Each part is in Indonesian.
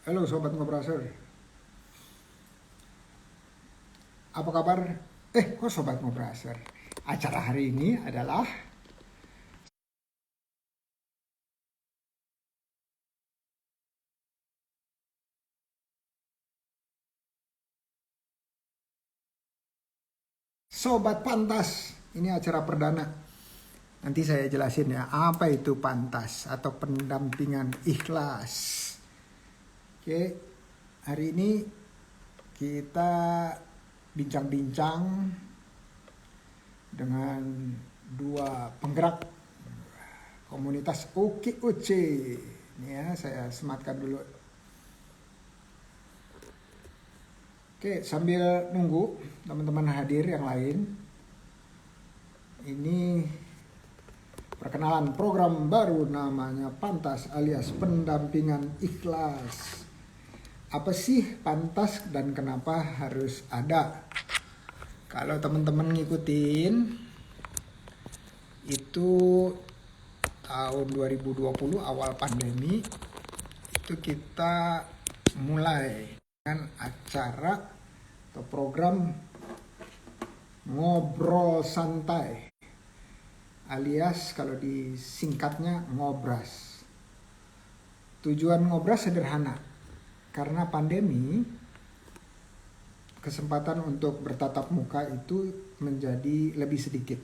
Halo Sobat Ngobrasor, apa kabar? Kok Sobat Ngobrasor? Acara hari ini adalah Sobat Pantas. Ini acara perdana. Nanti saya jelasin ya, apa itu pantas atau pendampingan ikhlas. Oke, hari ini kita bincang-bincang dengan dua penggerak komunitas OKOC. Ini ya, saya sematkan dulu. Oke, sambil nunggu teman-teman hadir yang lain, ini perkenalan program baru namanya Pantas alias Pendampingan Ikhlas. Apa sih Pantas dan kenapa harus ada? Kalau teman-teman ngikutin, itu tahun 2020 awal pandemi, itu kita mulai dengan acara atau program ngobrol santai alias kalau disingkatnya ngobras. Tujuan ngobras sederhana, karena pandemi kesempatan untuk bertatap muka itu menjadi lebih sedikit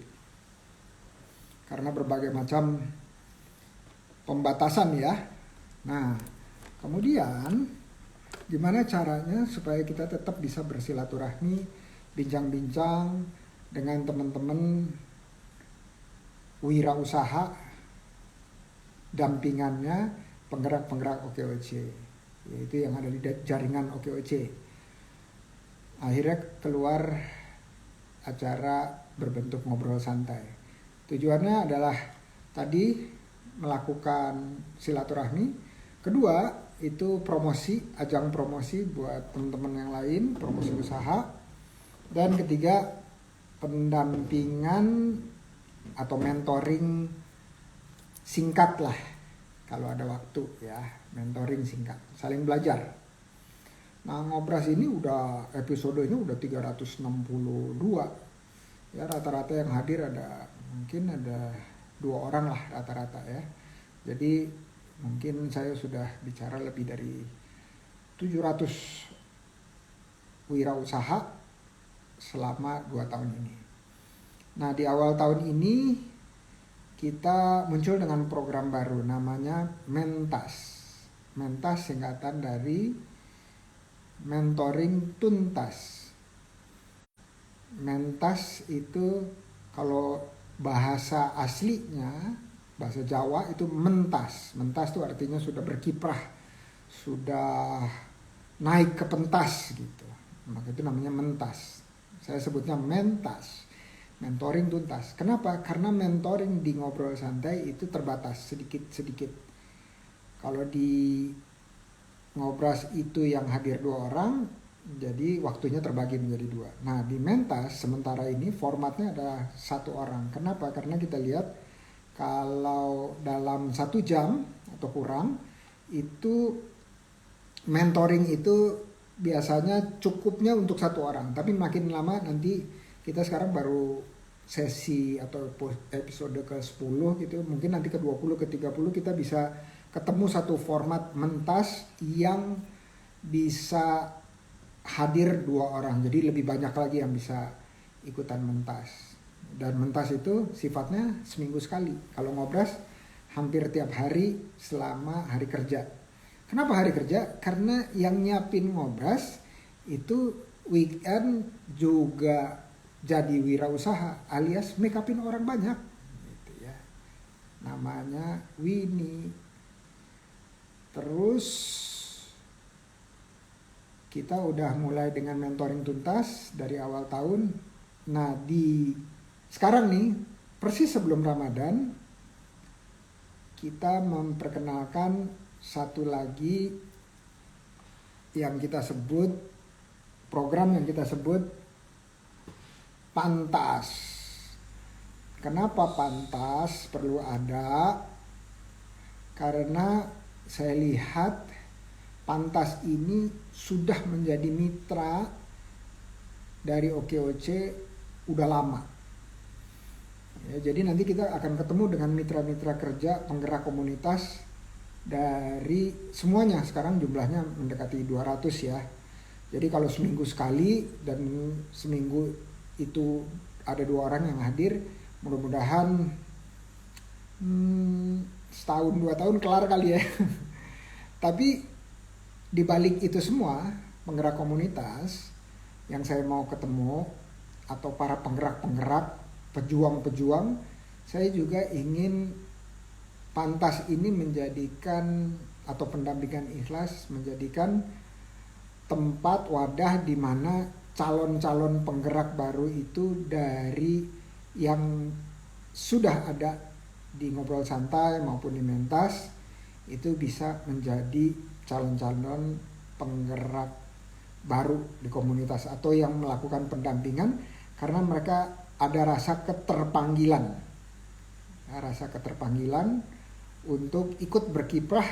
karena berbagai macam pembatasan ya. Nah, kemudian gimana caranya supaya kita tetap bisa bersilaturahmi, bincang-bincang dengan teman-teman wirausaha, dampingannya penggerak-penggerak OKOC, yaitu yang ada di jaringan OKOC. Akhirnya keluar acara berbentuk ngobrol santai. Tujuannya adalah tadi melakukan silaturahmi. Kedua, itu promosi, ajang promosi buat teman-teman yang lain, promosi usaha. Dan ketiga, pendampingan atau mentoring singkat lah kalau ada waktu ya, mentoring singkat, saling belajar. Nah, ngobras ini episode ini udah 362 ya, rata-rata yang hadir mungkin ada 2 orang lah rata-rata ya. Jadi mungkin saya sudah bicara lebih dari 700 wirausaha selama 2 tahun ini. Nah, di awal tahun ini kita muncul dengan program baru namanya Mentas. Mentas singkatan dari Mentoring Tuntas. Mentas itu kalau bahasa aslinya, bahasa Jawa itu mentas. Mentas itu artinya sudah berkiprah, sudah naik ke pentas gitu. Maka itu namanya mentas. Saya sebutnya mentas, mentoring tuntas. Kenapa? Karena mentoring di ngobrol santai itu terbatas sedikit-sedikit. Kalau di ngobras itu yang hadir 2 orang, jadi waktunya terbagi menjadi 2. Nah, di mentas sementara ini formatnya adalah 1 orang. Kenapa? Karena kita lihat kalau dalam 1 jam atau kurang, itu mentoring itu biasanya cukupnya untuk 1 orang. Tapi makin lama nanti, kita sekarang baru sesi atau episode ke-10 gitu, mungkin nanti ke-20, ke-30 kita bisa ketemu satu format mentas yang bisa hadir 2 orang. Jadi lebih banyak lagi yang bisa ikutan mentas. Dan mentas itu sifatnya seminggu sekali. Kalau ngobras hampir tiap hari selama hari kerja. Kenapa hari kerja? Karena yang nyiapin ngobras itu weekend juga jadi wirausaha alias make upin orang banyak gitu ya. Namanya Winnie. Terus kita udah mulai dengan mentoring tuntas dari awal tahun. Nah, sekarang nih persis sebelum Ramadan kita memperkenalkan satu lagi yang kita sebut, program yang kita sebut Pantas. Kenapa Pantas perlu ada? Karena saya lihat Pantas ini sudah menjadi mitra dari OKOC udah lama. Ya, jadi nanti kita akan ketemu dengan mitra-mitra kerja penggerak komunitas dari semuanya. Sekarang jumlahnya mendekati 200 ya. Jadi kalau seminggu sekali dan seminggu itu ada 2 orang yang hadir, mudah-mudahan setahun 2 tahun kelar kali ya. Tapi di balik itu semua, penggerak komunitas yang saya mau ketemu atau para penggerak-penggerak, pejuang-pejuang, saya juga ingin Pantas ini menjadikan atau pendampingan ikhlas menjadikan tempat wadah di mana calon-calon penggerak baru itu dari yang sudah ada di Ngobrol Santai maupun di Mentas itu bisa menjadi calon-calon penggerak baru di komunitas atau yang melakukan pendampingan karena mereka ada rasa keterpanggilan untuk ikut berkiprah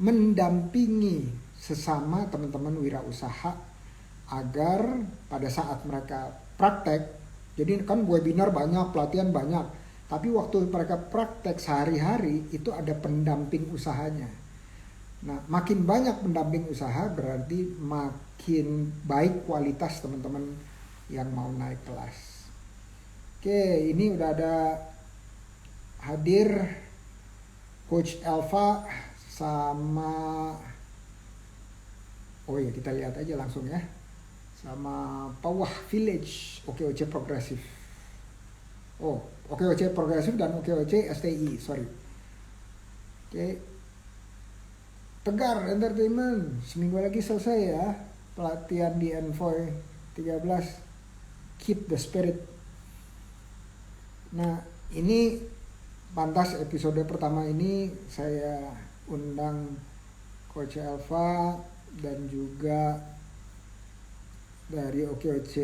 mendampingi sesama teman-teman wirausaha agar pada saat mereka praktek, jadi kan webinar banyak, pelatihan banyak, tapi waktu mereka praktek sehari-hari itu ada pendamping usahanya. Nah, makin banyak pendamping usaha berarti makin baik kualitas teman-teman yang mau naik kelas. Oke, ini udah ada hadir Coach Elva sama, oh ya kita lihat aja langsung ya, sama Pawah Village OKOC Progresif. Oh, OKOC Progresif dan OKOC STI, sorry. Oke, Tegar Entertainment, seminggu lagi selesai ya pelatihan di Envoy 13, Keep the Spirit. Nah, ini Pantas episode pertama ini saya undang Coach Elva dan juga dari OKOC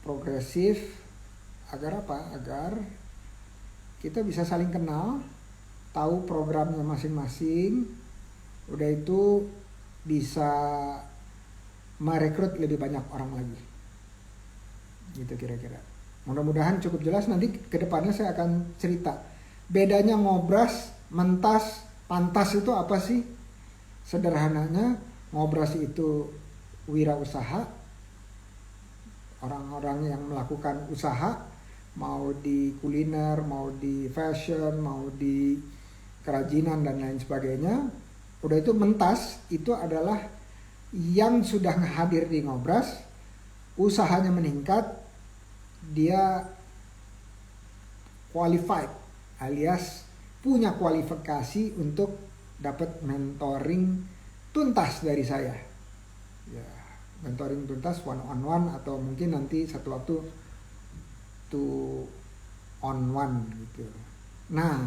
Progresif agar apa? Agar kita bisa saling kenal, tahu programnya masing-masing, udah itu bisa merekrut lebih banyak orang lagi. Gitu kira-kira. Mudah-mudahan cukup jelas. Nanti kedepannya saya akan cerita bedanya Ngobras, Mentas, Pantas itu apa sih? Sederhananya Ngobras itu wirausaha, orang-orang yang melakukan usaha, mau di kuliner, mau di fashion, mau di kerajinan dan lain sebagainya. Udah itu Mentas itu adalah yang sudah hadir di Ngobras, usahanya meningkat, dia qualified alias punya kualifikasi untuk dapat mentoring tuntas dari saya. Ya, mentoring tuntas one on one atau mungkin nanti satu waktu two on one gitu. Nah,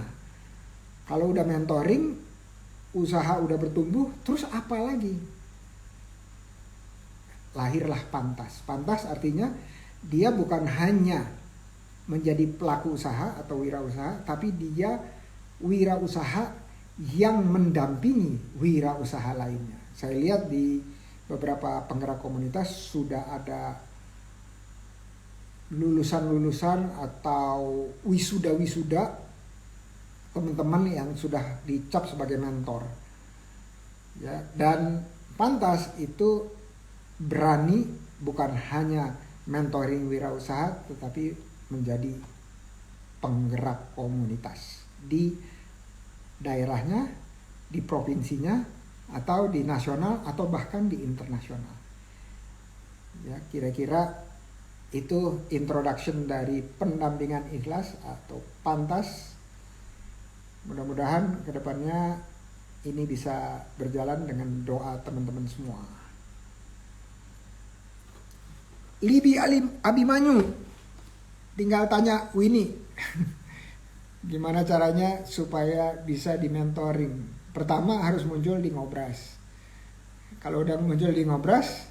kalau udah mentoring, usaha udah bertumbuh, terus apa lagi? Lahirlah Pantas. Pantas artinya dia bukan hanya menjadi pelaku usaha atau wirausaha, tapi dia wirausaha yang mendampingi wirausaha lainnya. Saya lihat di beberapa penggerak komunitas sudah ada lulusan-lulusan atau wisuda-wisuda teman-teman yang sudah dicap sebagai mentor. Ya, dan Pantas itu berani bukan hanya mentoring wirausaha tetapi menjadi penggerak komunitas di daerahnya, di provinsinya, atau di nasional atau bahkan di internasional. Ya, kira-kira itu introduction dari pendampingan ikhlas atau Pantas. Mudah-mudahan kedepannya ini bisa berjalan dengan doa teman-teman semua. Libi Abimanyu, tinggal tanya Winnie gimana caranya supaya bisa di mentoring. Pertama harus muncul di Ngobras. Kalau udah muncul di Ngobras,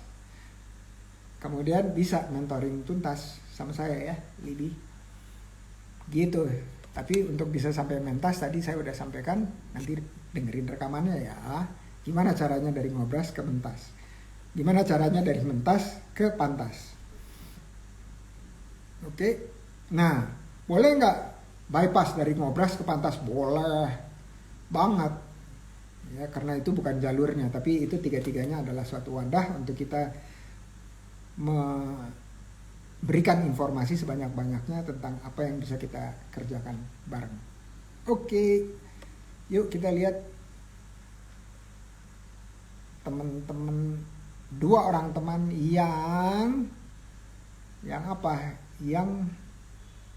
kemudian bisa mentoring tuntas sama saya ya, Libi. Gitu. Tapi untuk bisa sampai mentas tadi saya udah sampaikan, nanti dengerin rekamannya ya. Gimana caranya dari ngobras ke mentas? Gimana caranya dari mentas ke pantas? Oke. Nah, boleh nggak bypass dari ngobras ke pantas? Boleh banget. Ya, karena itu bukan jalurnya, tapi itu tiga-tiganya adalah suatu wadah untuk kita memberikan informasi sebanyak-banyaknya tentang apa yang bisa kita kerjakan bareng. Oke, yuk kita lihat teman-teman, dua orang teman yang apa? Yang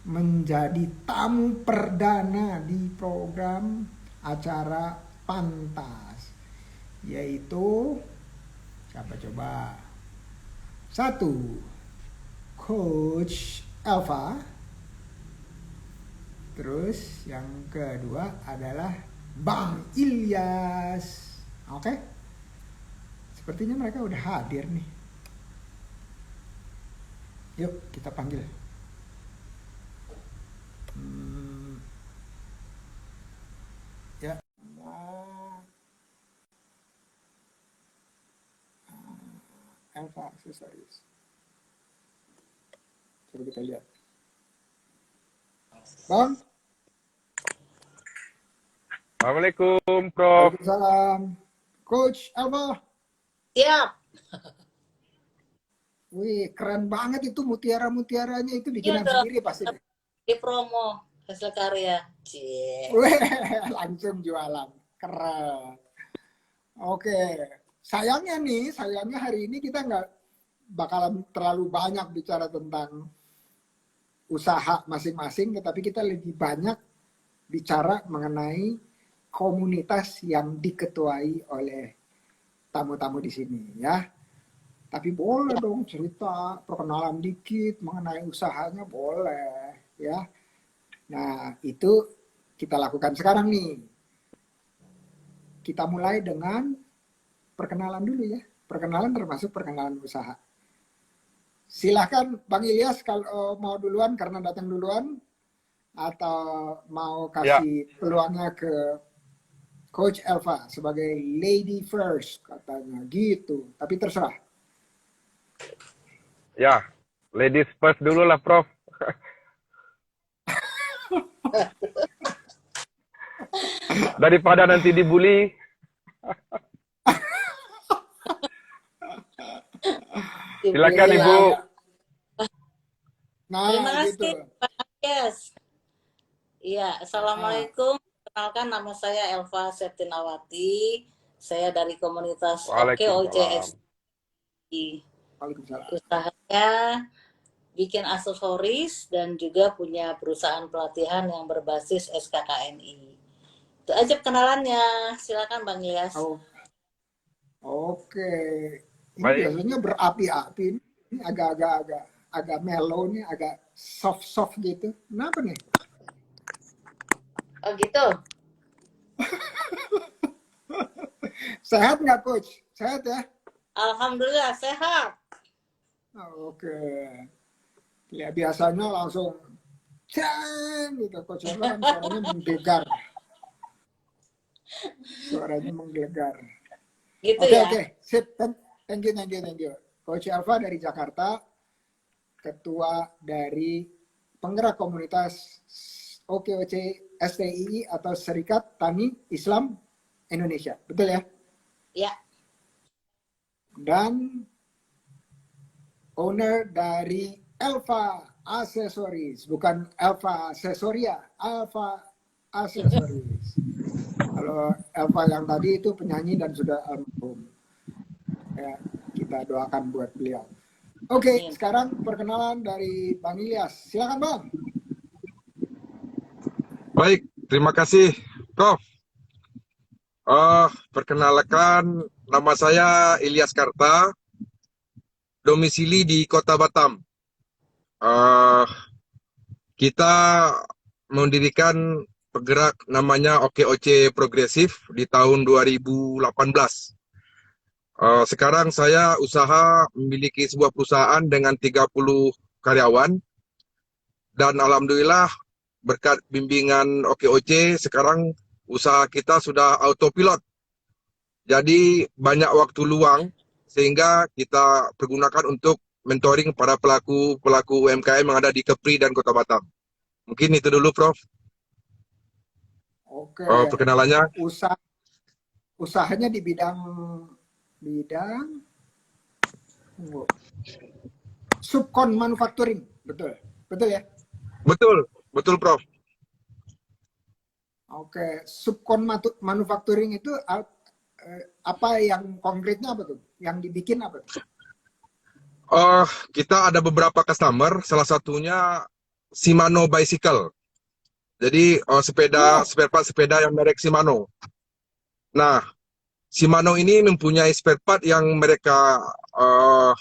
menjadi tamu perdana di program acara Pantas, yaitu siapa coba? Satu, Coach Elva. Terus yang kedua adalah Bang Ilyas. Oke? Sepertinya mereka udah hadir nih. Yuk kita panggil. Ya. Elva aksesoris. Coba kita lihat. Bang. Assalamualaikum, Prof. Waalaikumsalam. Coach Elva. Siap. Wih, keren banget itu mutiara-mutiaranya itu bikinan Iya sendiri pasti. di promo hasil karya. Cie. Wih, langsung jualan. Keren. Oke. Sayangnya hari ini kita nggak bakalan terlalu banyak bicara tentang usaha masing-masing, tetapi kita lebih banyak bicara mengenai komunitas yang diketuai oleh tamu-tamu di sini ya. Tapi boleh dong cerita, perkenalan dikit mengenai usahanya boleh ya. Nah, itu kita lakukan sekarang nih. Kita mulai dengan perkenalan dulu ya. Perkenalan termasuk perkenalan usaha. Silahkan Bang Ilyas kalau mau duluan karena datang duluan, atau mau kasih peluangnya ke Coach Elva sebagai lady first katanya gitu. Tapi terserah. Ya, ladies first dulu lah, Prof. Daripada nanti dibully. Silakan Ibu. Nah, Terima kasih, gitu. Pak Yes. Iya, Assalamualaikum. Kenalkan nama saya Elva Septinawati. Saya dari komunitas OKOJS. Waalaikumsalam. Usahanya bikin aksesoris dan juga punya perusahaan pelatihan yang berbasis SKKNI. Itu aja kenalannya. Silakan Bang Ilyas. Oh. Oke. Ini Baik. biasanya berapi-api. Ini agak mellow nih, agak soft gitu. Kenapa nih? Oh gitu. Sehat nggak Coach? Sehat ya? Alhamdulillah sehat. Oke. Ya biasanya langsung ceng gitu. Coach Elva kan suaranya menggelegar. Suaranya menggelegar. Gitu Oke, ya. oke. Sip. Thank you. Coach Elva dari Jakarta, ketua dari penggerak komunitas OKOC STII atau Serikat Tani Islam Indonesia. Betul ya? Ya. Dan owner dari Elva Aksesoris, bukan Elva Aksesoria, Elva Aksesoris. Kalau Elva yang tadi itu penyanyi dan sudah almarhum. Ya, kita doakan buat beliau. Oke, sekarang perkenalan dari Bang Ilyas. Silakan Bang. Baik, terima kasih, Prof. Perkenalkan, nama saya Ilyas Karta, domisili di Kota Batam. Kita mendirikan penggerak namanya OKOC Progresif di tahun 2018. Sekarang saya usaha memiliki sebuah perusahaan dengan 30 karyawan, dan alhamdulillah berkat bimbingan OKOC sekarang usaha kita sudah autopilot. Jadi banyak waktu luang sehingga kita pergunakan untuk mentoring para pelaku UMKM yang ada di Kepri dan Kota Batam. Mungkin itu dulu, Prof. Oke, Perkenalannya. usaha usahanya di bidang bidang subkon manufacturing, betul, betul ya? Betul, betul, Prof. Oke, subkon manufacturing itu apa yang konkretnya apa tuh? Yang dibikin apa tuh? Kita ada beberapa customer, salah satunya Shimano Bicycle. Jadi Oh, spare part sepeda yang merek Shimano. Nah, Shimano ini mempunyai spare part yang mereka uh,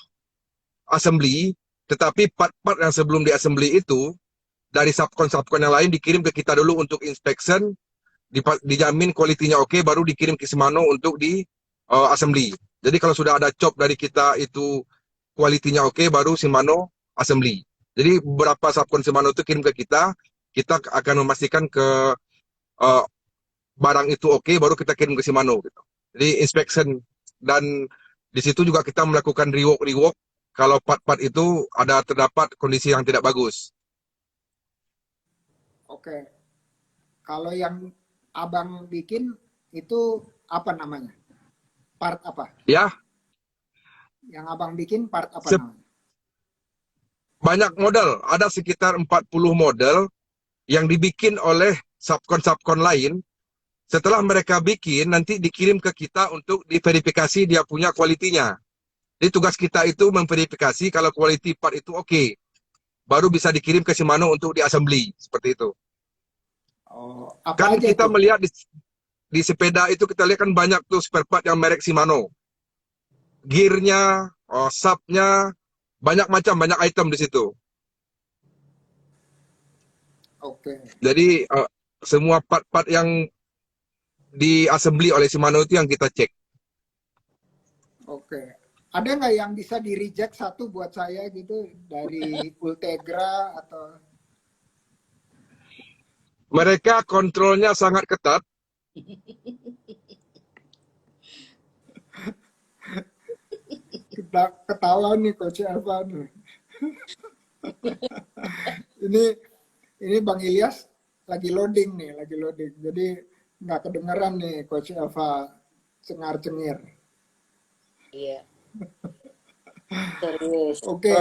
assembly, tetapi part-part yang sebelum di-assembly itu dari subkon yang lain dikirim ke kita dulu untuk inspection, dijamin kualitinya oke, baru dikirim ke Shimano untuk di assembly. Jadi kalau sudah ada chop dari kita itu kualitinya oke, baru Shimano assembly. Jadi beberapa subkon Shimano itu kirim ke kita akan memastikan ke uh, barang itu oke, baru kita kirim ke Shimano gitu. Jadi inspection, dan di situ juga kita melakukan rework kalau part-part itu terdapat kondisi yang tidak bagus. oke. Kalau yang abang bikin itu apa namanya? Part apa? Ya, Yang abang bikin part apa se- namanya? banyak model, ada sekitar 40 model yang dibikin oleh subkon lain. Setelah mereka bikin, nanti dikirim ke kita untuk diverifikasi dia punya kualitinya. Jadi tugas kita itu memverifikasi kalau quality part itu oke. Baru bisa dikirim ke Shimano untuk diassembly, seperti itu. Oh, apa Kan aja kita itu? melihat di sepeda itu kita lihat kan banyak tuh spare part yang merek Shimano. Gearnya, subnya, banyak macam, banyak item di situ. Oke, Jadi semua part-part yang diassembly oleh Shimano itu yang kita cek. oke. Ada nggak yang bisa di reject satu buat saya gitu dari Ultegra atau Mereka kontrolnya sangat ketat. kita ketawa nih Coach Elvan nih. Ini Bang Ilyas lagi loading nih, lagi loading. Jadi nggak kedengeran nih Coach Elva cengar-cengir. Iya, serius. Oke,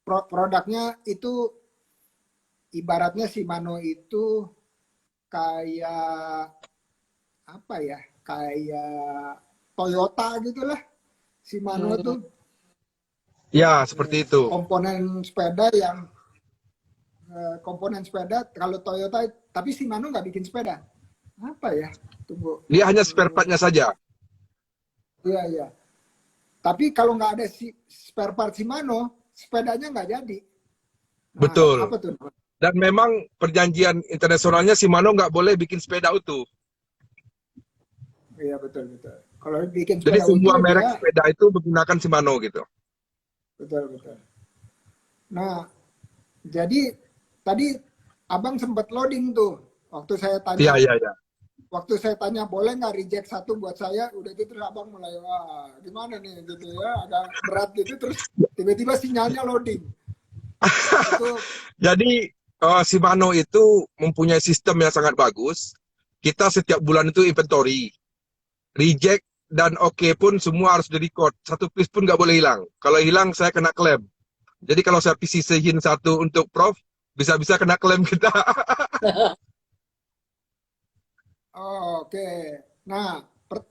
Produknya produknya itu ibaratnya Shimano itu kayak apa ya? Kayak Toyota gitulah. Shimano hmm, tuh Ya, seperti itu. komponen sepeda kalau Toyota, tapi Shimano nggak bikin sepeda. Apa ya? Tunggu. Dia hanya spare partnya saja. Iya, iya. Tapi kalau nggak ada spare part Shimano, sepedanya nggak jadi. Nah, Betul. apa tuh? Dan memang perjanjian internasionalnya Shimano nggak boleh bikin sepeda utuh. Iya, betul, betul. Kalau bikin Jadi sepeda semua utuh, merek dia sepeda itu menggunakan Shimano gitu. betul, betul. Nah, jadi tadi abang sempat loading tuh. Iya, iya, iya. Waktu saya tanya boleh nggak reject satu buat saya, udah gitu terus abang mulai wah gimana nih gitu ya, agak berat gitu, terus tiba-tiba sinyalnya loading. Itu Jadi Shimano itu mempunyai sistem yang sangat bagus. Kita setiap bulan itu inventory, reject dan oke pun semua harus di-record. Satu piece pun nggak boleh hilang. Kalau hilang saya kena klaim. Jadi kalau saya sisihin satu untuk Prof, bisa-bisa kena klaim kita. oh, oke. Nah,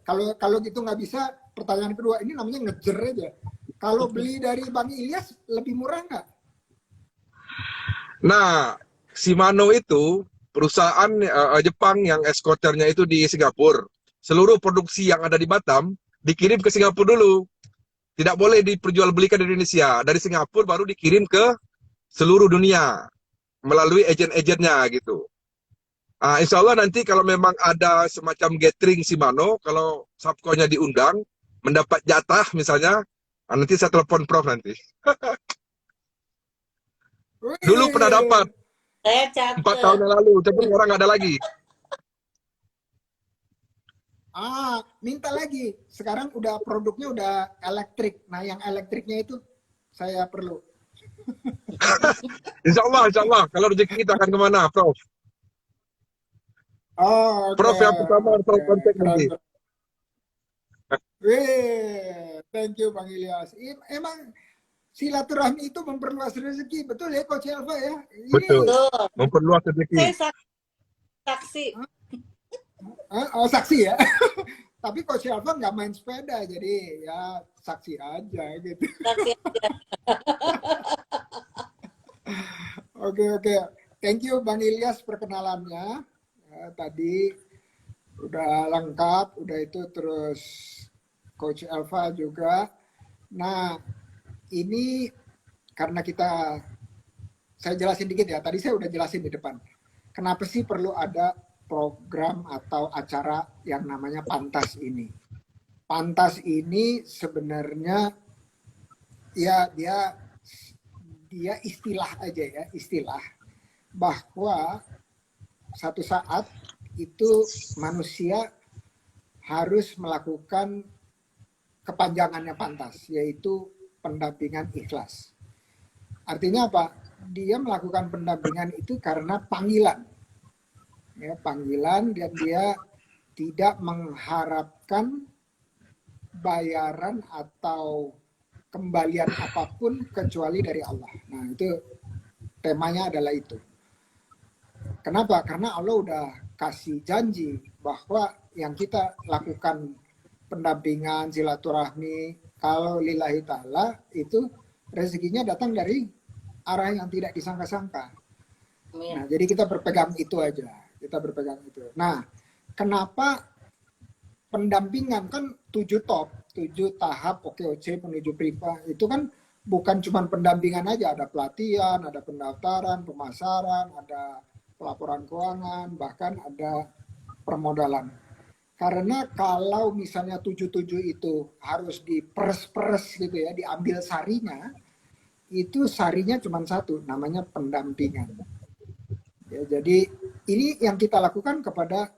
kalau kalau gitu nggak bisa, pertanyaan kedua ini namanya ngejer aja. Kalau beli dari Bang Ilyas lebih murah nggak? Nah, Shimano itu perusahaan Jepang yang eksporternya itu di Singapura. Seluruh produksi yang ada di Batam dikirim ke Singapura dulu. Tidak boleh diperjualbelikan di Indonesia. Dari Singapura baru dikirim ke seluruh dunia melalui agen-agennya gitu. Insya Allah nanti kalau memang ada semacam gathering Shimano, kalau Subco-nya diundang, mendapat jatah misalnya, nanti saya telepon Prof nanti. Dulu pernah Wih, dapat saya 4 tahun catet. yang lalu, tapi sekarang nggak ada lagi. Minta lagi. Sekarang udah produknya udah elektrik. Nah, yang elektriknya itu saya perlu. Insya Allah. Kalau rezeki kita akan kemana, Prof? Oh, oke. Prof yang pertama harus tahu kontak Keren. nanti. Wih, thank you Bang Ilyas. Emang silaturahmi itu memperluas rezeki, betul ya Coach Elva ya? Betul. Betul. Memperluas rezeki. Saya saksi. Oh, saksi ya. Tapi Coach Elva nggak main sepeda, jadi ya saksi aja gitu. Saksi aja. Oke. Thank you Bang Ilyas perkenalannya. Tadi udah lengkap, udah itu terus Coach Elva juga. Nah, ini karena saya jelasin dikit ya. Tadi saya udah jelasin di depan. Kenapa sih perlu ada program atau acara yang namanya Pantas ini? Pantas ini sebenarnya ya dia istilah aja ya, istilah bahwa satu saat itu manusia harus melakukan kepanjangannya pantas, yaitu pendampingan ikhlas. Artinya apa? Dia melakukan pendampingan itu karena panggilan. Ya, panggilan dan dia tidak mengharapkan bayaran atau kembalian apapun kecuali dari Allah. Nah, itu temanya adalah itu. Kenapa? Karena Allah udah kasih janji bahwa yang kita lakukan pendampingan, silaturahmi, kalau lillahi ta'ala itu rezekinya datang dari arah yang tidak disangka-sangka. Nah, jadi kita berpegang itu aja. Kita berpegang itu. Nah, kenapa pendampingan kan 7 tahap OKOC menuju priva itu kan bukan cuma pendampingan aja, ada pelatihan, ada pendaftaran, pemasaran, ada pelaporan keuangan, bahkan ada permodalan. Karena kalau misalnya 7 itu harus diperes-peres gitu ya, diambil sarinya, itu sarinya cuma satu, namanya pendampingan. Ya, jadi ini yang kita lakukan kepada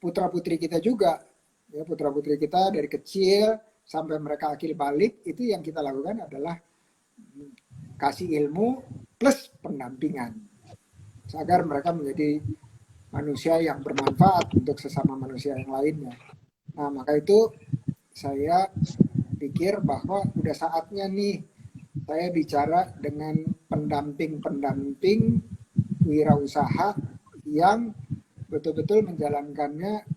putra-putri kita juga. Ya, putra-putri kita dari kecil sampai mereka akhir balik, itu yang kita lakukan adalah kasih ilmu plus pendampingan. Agar mereka menjadi manusia yang bermanfaat untuk sesama manusia yang lainnya. Nah, maka itu saya pikir bahwa udah saatnya nih saya bicara dengan pendamping-pendamping wirausaha yang betul-betul menjalankannya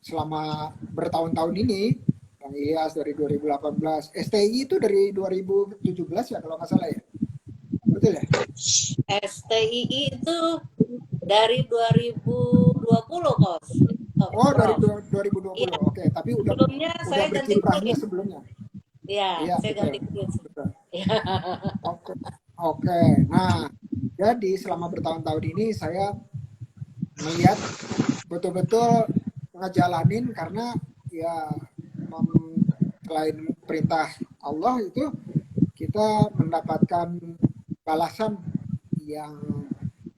selama bertahun-tahun ini. Bang Ilyas dari 2018, STI itu dari 2017 ya kalau nggak salah ya, betul ya? STII itu dari 2020 Kos. Oh, dari 2020. Iya. Oke, tapi udah saya berkiprahnya sebelumnya. Iya, saya ganti kuis. Oke. Nah, jadi selama bertahun-tahun ini saya melihat betul-betul ngejalanin karena ya selain perintah Allah itu kita mendapatkan balasan yang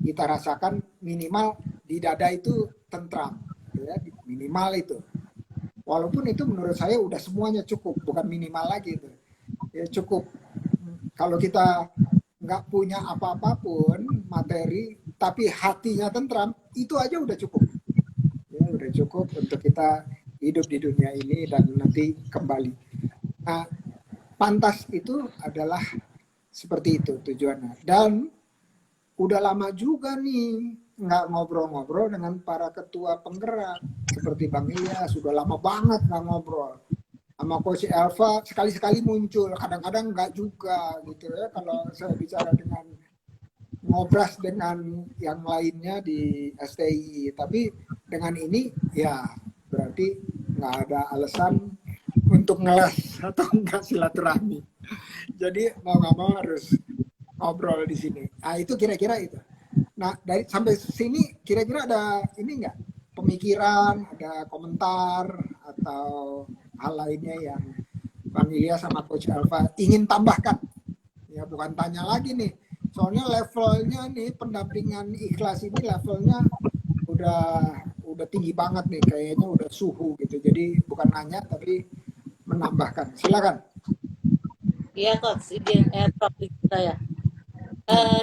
kita rasakan minimal di dada itu tentram, ya, minimal itu. Walaupun itu menurut saya udah semuanya cukup, bukan minimal lagi itu. Ya cukup. Kalau kita nggak punya apa-apapun materi, tapi hatinya tentram, itu aja udah cukup. Ya udah cukup untuk kita hidup di dunia ini dan nanti kembali. Nah, pantas itu adalah seperti itu tujuannya. Dan udah lama juga nih nggak ngobrol-ngobrol dengan para ketua penggerak seperti Bang Ilyas, sudah lama banget nggak ngobrol. Sama Coach Elva sekali-sekali muncul, kadang-kadang nggak juga gitu ya kalau saya bicara dengan ngobras dengan yang lainnya di STI. Tapi dengan ini ya berarti nggak ada alasan untuk ngeles atau nggak silaturahmi. Jadi mau nggak mau harus ngobrol di sini. Nah itu kira-kira itu. Nah dari sampai sini kira-kira ada ini nggak pemikiran, ada komentar atau hal lainnya yang Bang Ilyas sama Coach Elva ingin tambahkan? Ya bukan tanya lagi nih. Soalnya levelnya nih pendampingan ikhlas ini levelnya udah udah tinggi banget nih, kayaknya udah suhu gitu. Jadi bukan nanya tapi menambahkan. Silakan. Iya Coach, izin Prof saya.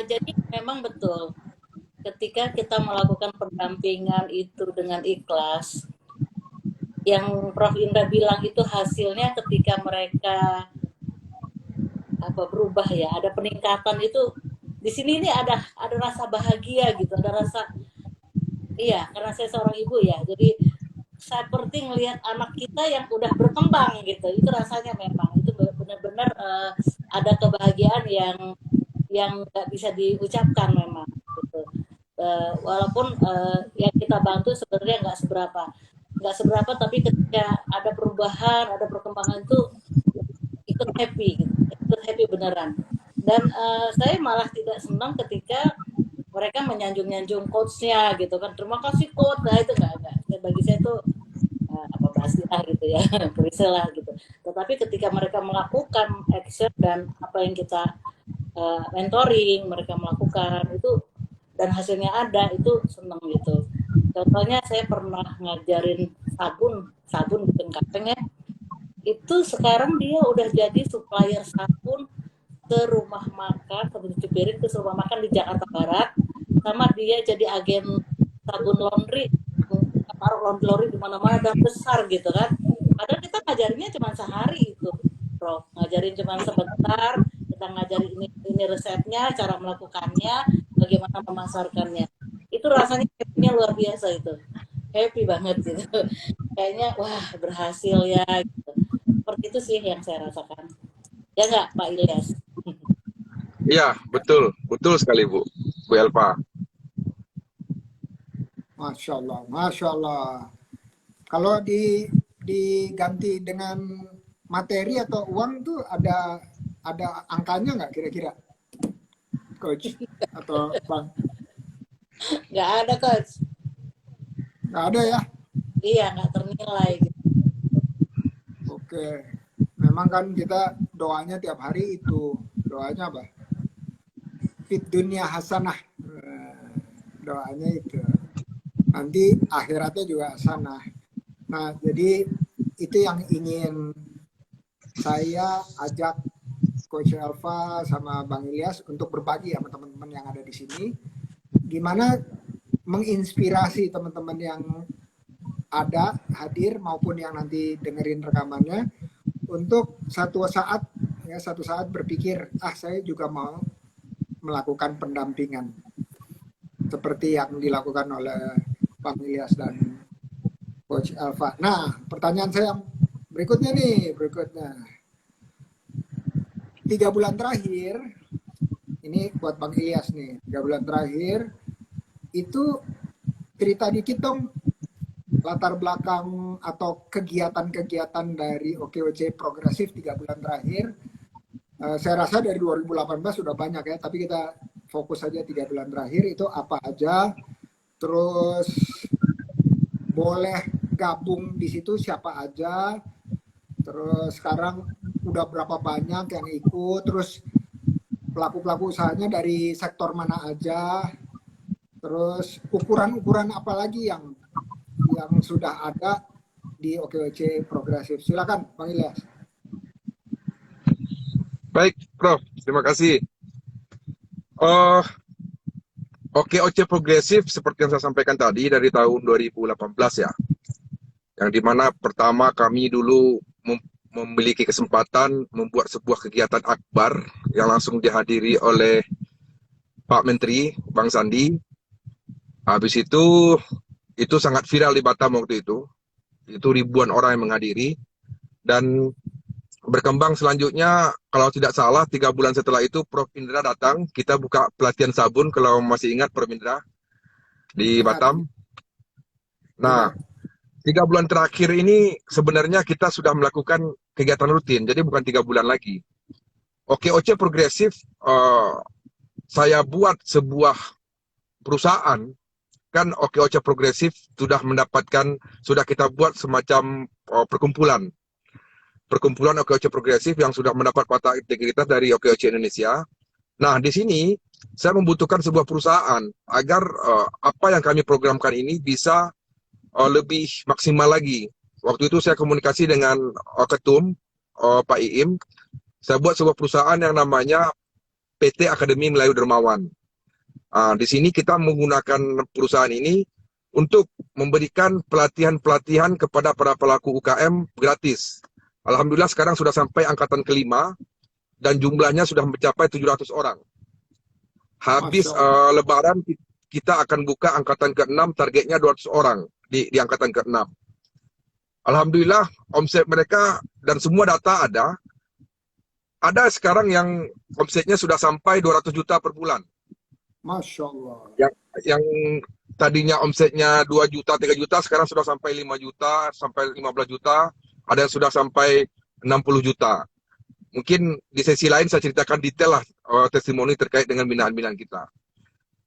Jadi memang betul ketika kita melakukan pendampingan itu dengan ikhlas, yang Prof Indra bilang itu hasilnya ketika mereka berubah ya, ada peningkatan itu di sini ini ada rasa bahagia gitu, ada rasa iya karena saya seorang ibu ya, jadi seperti ngelihat anak kita yang udah berkembang gitu, itu rasanya memang itu benar-benar ada kebahagiaan yang nggak bisa diucapkan memang gitu. Walaupun yang kita bantu sebenarnya nggak seberapa, tapi ketika ada perubahan, ada perkembangan itu ikut happy gitu, ikut happy beneran. Dan saya malah tidak senang ketika mereka menyanjung-nyanjung coachnya gitu kan, terima kasih coach, nah itu nggak, bagi saya itu apa basi lah gitu ya, berisel lah gitu. Tetapi ketika mereka melakukan action dan apa yang kita mentoring, mereka melakukan itu dan hasilnya ada, itu seneng gitu. Contohnya saya pernah ngajarin sabun bikin kapeng ya, itu sekarang dia udah jadi supplier sabun ke rumah makan, ke Cipiring, ke rumah makan di Jakarta Barat, sama dia jadi agen sabun laundry, taruh laundry di mana-mana dan besar gitu kan. Padahal kita ngajarinnya cuma sehari itu, Prof. Ngajarin cuma sebentar, kita ngajarin ini resepnya, cara melakukannya, bagaimana memasarkannya. Itu rasanya happy-nya luar biasa itu. Happy banget gitu. Kayaknya wah berhasil ya gitu. Seperti itu sih yang saya rasakan. Ya nggak Pak Ilyas? Iya, betul. Betul sekali, Bu Elva. Masya Allah, Masya Allah. Kalau diganti dengan materi atau uang tuh ada angkanya nggak kira-kira, Coach atau Bang? Nggak ada Coach. Nggak ada ya? Iya, nggak ternilai. Gitu. Oke, memang kan kita doanya tiap hari itu, doanya apa? Fit dunia hasanah, doanya itu. Nanti akhiratnya juga hasanah. Nah, jadi itu yang ingin saya ajak Coach Elva sama Bang Ilyas untuk berbagi sama teman-teman yang ada di sini. Gimana menginspirasi teman-teman yang ada hadir maupun yang nanti dengerin rekamannya untuk satu saat berpikir, saya juga mau melakukan pendampingan seperti yang dilakukan oleh Bang Ilyas dan Coach Elva. Nah, pertanyaan saya yang berikutnya. 3 bulan terakhir, ini buat Bang Ilyas nih, 3 bulan terakhir, itu cerita dikit dong latar belakang atau kegiatan-kegiatan dari OKOC Progresif 3 bulan terakhir. Saya rasa dari 2018 sudah banyak ya, tapi kita fokus saja 3 bulan terakhir itu apa aja. Terus boleh gabung di situ siapa aja. Terus sekarang udah berapa banyak yang ikut. Terus pelaku-pelaku usahanya dari sektor mana aja. Terus ukuran-ukuran apa lagi yang sudah ada di OKOC Progresif. Silakan Bang Ilyas. Baik, Prof. Terima kasih. OKOC Progresif seperti yang saya sampaikan tadi dari tahun 2018 ya. Yang dimana pertama kami dulu memiliki kesempatan membuat sebuah kegiatan akbar yang langsung dihadiri oleh Pak Menteri, Bang Sandi. Habis itu sangat viral di Batam waktu itu. Itu ribuan orang yang menghadiri. Dan berkembang selanjutnya, kalau tidak salah 3 bulan setelah itu Prof Indra datang, kita buka pelatihan sabun, kalau masih ingat Prof Indra, di Batam. Nah, 3 bulan terakhir ini sebenarnya kita sudah melakukan kegiatan rutin, jadi bukan 3 bulan lagi. OKOC Progresif, saya buat sebuah perusahaan, kan OKOC Progresif sudah kita buat semacam perkumpulan OKOC Progresif yang sudah mendapat patah integritas dari OKOC Indonesia. Nah, di sini saya membutuhkan sebuah perusahaan agar apa yang kami programkan ini bisa lebih maksimal lagi. Waktu itu saya komunikasi dengan Ketum Pak Iim. Saya buat sebuah perusahaan yang namanya PT Akademi Melayu Dermawan. Di sini kita menggunakan perusahaan ini untuk memberikan pelatihan-pelatihan kepada para pelaku UKM gratis. Alhamdulillah sekarang sudah sampai angkatan kelima dan jumlahnya sudah mencapai 700 orang. Habis Lebaran kita akan buka angkatan ke-6, targetnya 200 orang di angkatan ke-6. Alhamdulillah omset mereka dan semua data ada. Ada sekarang yang omsetnya sudah sampai 200 juta per bulan. Masya Allah. Yang tadinya omsetnya 2 juta, 3 juta, sekarang sudah sampai 5 juta, sampai 15 juta. Ada yang sudah sampai 60 juta. Mungkin di sesi lain saya ceritakan detail lah testimoni terkait dengan binaan-binaan kita.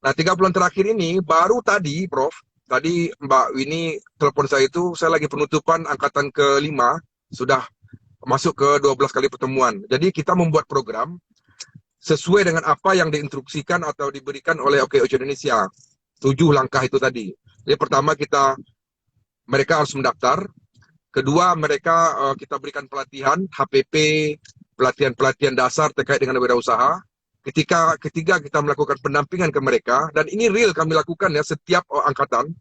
Nah, 3 bulan terakhir ini, baru tadi, Prof, tadi Mbak Winnie telepon saya itu, saya lagi penutupan angkatan ke-5, sudah masuk ke 12 kali pertemuan. Jadi kita membuat program sesuai dengan apa yang diinstruksikan atau diberikan oleh OKOC Indonesia. 7 langkah itu tadi. Jadi pertama mereka harus mendaftar. Kedua, kita berikan pelatihan HPP, pelatihan-pelatihan dasar terkait dengan wirausaha. Ketiga, kita melakukan pendampingan ke mereka, dan ini real kami lakukan ya setiap angkatan.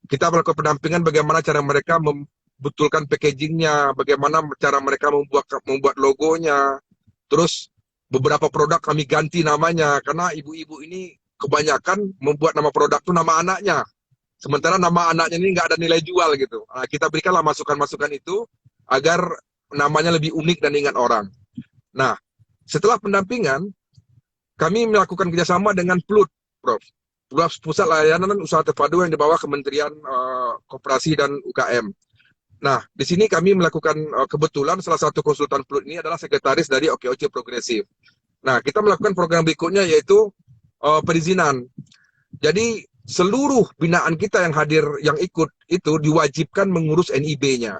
Kita melakukan pendampingan bagaimana cara mereka membetulkan packagingnya, bagaimana cara mereka membuat logonya. Terus beberapa produk kami ganti namanya, karena ibu-ibu ini kebanyakan membuat nama produk itu nama anaknya. Sementara nama anaknya ini nggak ada nilai jual gitu. Nah, kita berikanlah masukan-masukan itu agar namanya lebih unik dan diingat orang. Nah, setelah pendampingan, kami melakukan kerjasama dengan PLUD, Prof. Pusat Layanan Usaha Terpadu yang di bawah Kementerian Koperasi dan UKM. Nah, di sini kami melakukan kebetulan salah satu konsultan PLUD ini adalah sekretaris dari OKOC Progresif. Nah, kita melakukan program berikutnya yaitu perizinan. Jadi seluruh binaan kita yang hadir, yang ikut itu diwajibkan mengurus NIB-nya.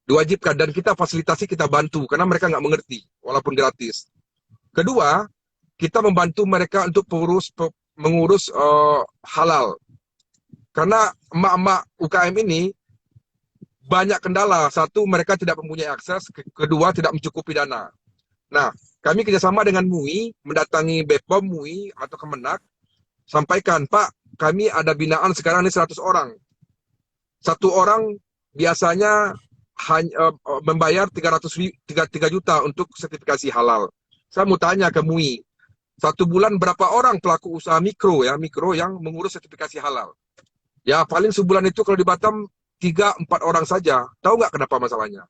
Diwajibkan, dan kita fasilitasi, kita bantu karena mereka nggak mengerti walaupun gratis. Kedua, kita membantu mereka untuk mengurus halal. Karena emak-emak UKM ini banyak kendala. Satu, mereka tidak mempunyai akses. Kedua, tidak mencukupi dana. Nah, kami kerjasama dengan MUI, mendatangi BPOM, MUI, atau Kemenak, sampaikan, Pak, kami ada binaan sekarang ini 100 orang. Satu orang biasanya hanya membayar 3 juta untuk sertifikasi halal. Saya mau tanya ke MUI, 1 bulan berapa orang pelaku usaha mikro yang mengurus sertifikasi halal? Ya, paling sebulan itu kalau di Batam 3-4 orang saja. Tahu nggak kenapa masalahnya?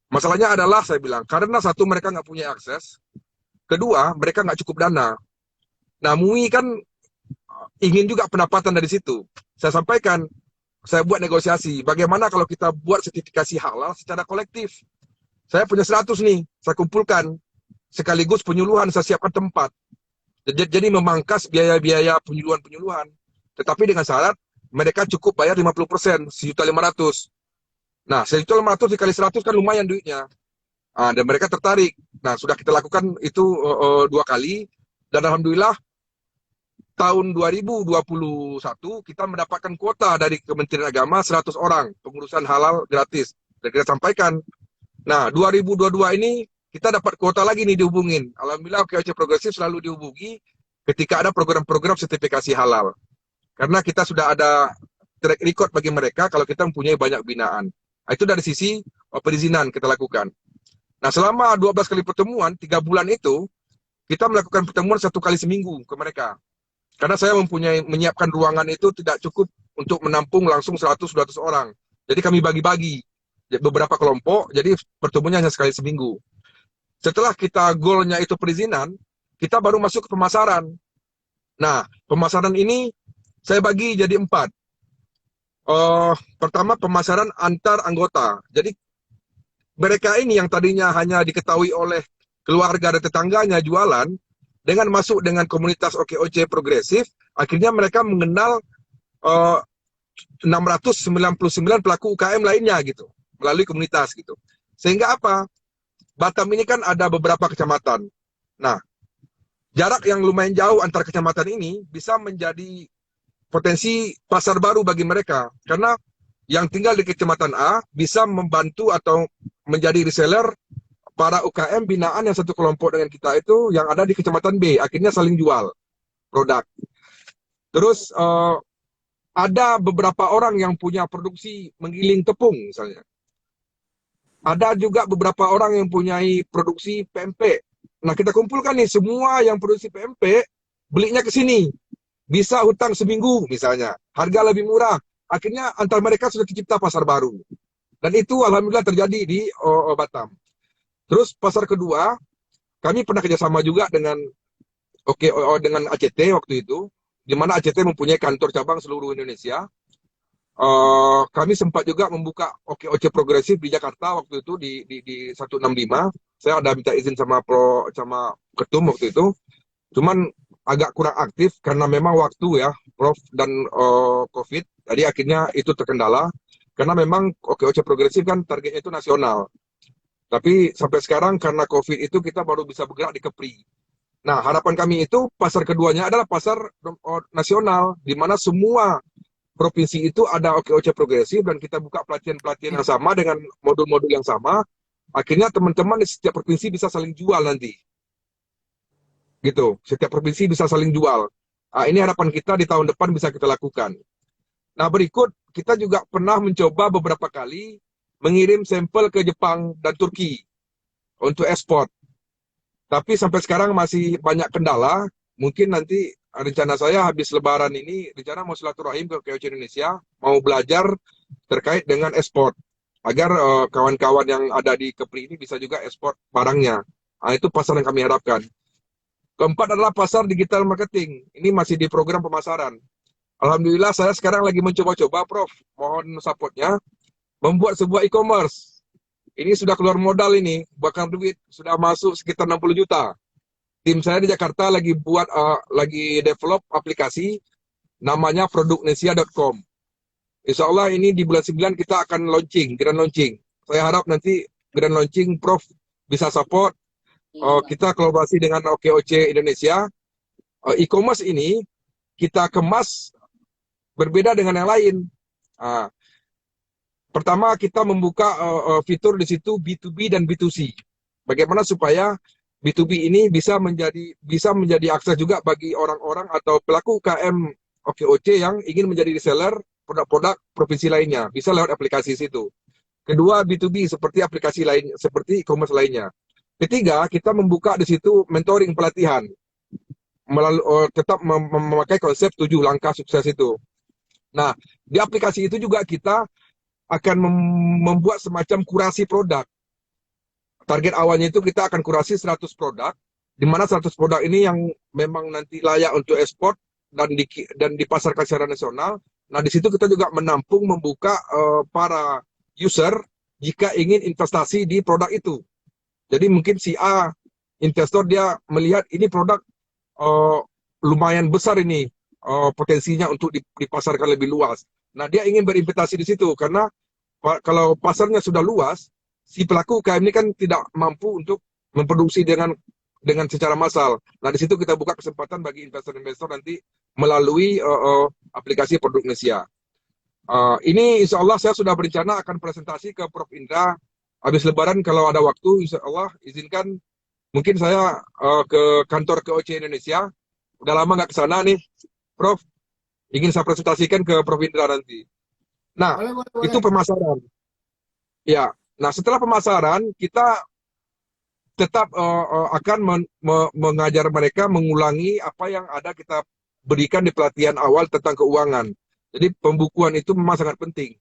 Masalahnya adalah, saya bilang, karena satu, mereka nggak punya akses. Kedua, mereka nggak cukup dana. Nah, MUI kan ingin juga pendapatan dari situ. Saya sampaikan, saya buat negosiasi. Bagaimana kalau kita buat sertifikasi halal secara kolektif? Saya punya 100 nih, saya kumpulkan. Sekaligus penyuluhan, saya siapkan tempat. Jadi memangkas biaya-biaya penyuluhan. Tetapi dengan syarat, mereka cukup bayar 50%, 1.500.000. Nah, 1.500.000 dikali 100 kan lumayan duitnya. Dan mereka tertarik. Nah, sudah kita lakukan itu 2 kali. Dan Alhamdulillah, tahun 2021, kita mendapatkan kuota dari Kementerian Agama 100 orang, pengurusan halal gratis. Dan kita sampaikan. Nah, 2022 ini, kita dapat kuota lagi nih dihubungin. Alhamdulillah, OKOC Progresif selalu dihubungi ketika ada program-program sertifikasi halal. Karena kita sudah ada track record bagi mereka kalau kita mempunyai banyak binaan. Nah, itu dari sisi perizinan kita lakukan. Nah, selama 12 kali pertemuan, 3 bulan itu, kita melakukan pertemuan 1 kali seminggu ke mereka. Karena saya menyiapkan ruangan itu tidak cukup untuk menampung langsung 100-200 orang. Jadi kami bagi-bagi beberapa kelompok, jadi pertemuannya hanya sekali seminggu. Setelah kita goalnya itu perizinan, kita baru masuk ke pemasaran. Nah, pemasaran ini saya bagi jadi 4. Pertama, pemasaran antar anggota. Jadi mereka ini yang tadinya hanya diketahui oleh keluarga dan tetangganya jualan, dengan masuk dengan komunitas OKOC Progresif, akhirnya mereka mengenal 699 pelaku UKM lainnya gitu, melalui komunitas gitu. Sehingga apa? Batam ini kan ada beberapa kecamatan. Nah, jarak yang lumayan jauh antar kecamatan ini bisa menjadi potensi pasar baru bagi mereka. Karena yang tinggal di kecamatan A bisa membantu atau menjadi reseller para UKM binaan yang satu kelompok dengan kita itu yang ada di kecamatan B. Akhirnya saling jual produk. Terus ada beberapa orang yang punya produksi menggiling tepung misalnya. Ada juga beberapa orang yang punyai produksi PMP. Nah, kita kumpulkan nih semua yang produksi PMP, belinya ke sini. Bisa hutang seminggu misalnya, harga lebih murah. Akhirnya antar mereka sudah tercipta pasar baru. Dan itu alhamdulillah terjadi di Batam. Terus pasar kedua, kami pernah kerjasama juga dengan dengan ACT waktu itu, di mana ACT mempunyai kantor cabang seluruh Indonesia. Kami sempat juga membuka OKOC progresif di Jakarta waktu itu di 165. Saya ada minta izin sama ketum waktu itu. Cuman agak kurang aktif karena memang waktu ya, Prof, dan COVID. Jadi akhirnya itu terkendala. Karena memang OKOC progresif kan targetnya itu nasional. Tapi sampai sekarang karena COVID itu kita baru bisa bergerak di Kepri. Nah, harapan kami itu pasar keduanya adalah pasar nasional, di mana semua provinsi itu ada OKOC progresif dan kita buka pelatihan-pelatihan yang sama dengan modul-modul yang sama. Akhirnya teman-teman di setiap provinsi bisa saling jual nanti. Gitu, setiap provinsi bisa saling jual. Nah, ini harapan kita di tahun depan bisa kita lakukan. Nah, berikut kita juga pernah mencoba beberapa kali mengirim sampel ke Jepang dan Turki untuk ekspor. Tapi sampai sekarang masih banyak kendala. Mungkin nanti rencana saya habis lebaran ini, rencana mau silaturahim ke OKOC Indonesia, mau belajar terkait dengan ekspor. Agar kawan-kawan yang ada di Kepri ini bisa juga ekspor barangnya. Nah, itu pasar yang kami harapkan. Keempat adalah pasar digital marketing. Ini masih di program pemasaran. Alhamdulillah saya sekarang lagi mencoba-coba, Prof. Mohon supportnya. Membuat sebuah e-commerce. Ini sudah keluar modal ini. Bakar duit. Sudah masuk sekitar 60 juta. Tim saya di Jakarta lagi develop aplikasi. Namanya produknesia.com. Insya Allah ini di bulan 9 kita akan grand launching. Saya harap nanti grand launching Prof bisa support. Kita kolaborasi dengan OKOC Indonesia. E-commerce ini kita kemas berbeda dengan yang lain. Pertama kita membuka fitur di situ B2B dan B2C. Bagaimana supaya B2B ini bisa menjadi akses juga bagi orang-orang atau pelaku UKM OKOC yang ingin menjadi reseller produk-produk provinsi lainnya, bisa lewat aplikasi situ. Kedua, B2B seperti aplikasi lain, seperti e-commerce lainnya. Ketiga, kita membuka di situ mentoring pelatihan, tetap memakai konsep 7 langkah sukses itu. Nah, di aplikasi itu juga kita akan membuat semacam kurasi produk. Target awalnya itu kita akan kurasi 100 produk, di mana 100 produk ini yang memang nanti layak untuk ekspor dan dipasarkan secara nasional. Nah, di situ kita juga menampung, membuka para user jika ingin investasi di produk itu. Jadi mungkin si A, investor dia melihat ini produk lumayan besar ini potensinya untuk dipasarkan lebih luas. Nah, dia ingin berinvestasi di situ karena kalau pasarnya sudah luas, si pelaku UKM ini kan tidak mampu untuk memproduksi dengan secara massal. Nah, di situ kita buka kesempatan bagi investor-investor nanti melalui aplikasi Produknesia. Ini insya Allah saya sudah berencana akan presentasi ke Prof Indra habis lebaran kalau ada waktu, insya Allah izinkan mungkin saya ke kantor OKOC Indonesia. Udah lama nggak ke sana nih, Prof. Ingin saya presentasikan ke Prof Indra nanti. Nah, boleh. Itu pemasaran. Ya, nah setelah pemasaran kita tetap akan mengajar mereka mengulangi apa yang ada kita berikan di pelatihan awal tentang keuangan. Jadi pembukuan itu memang sangat penting.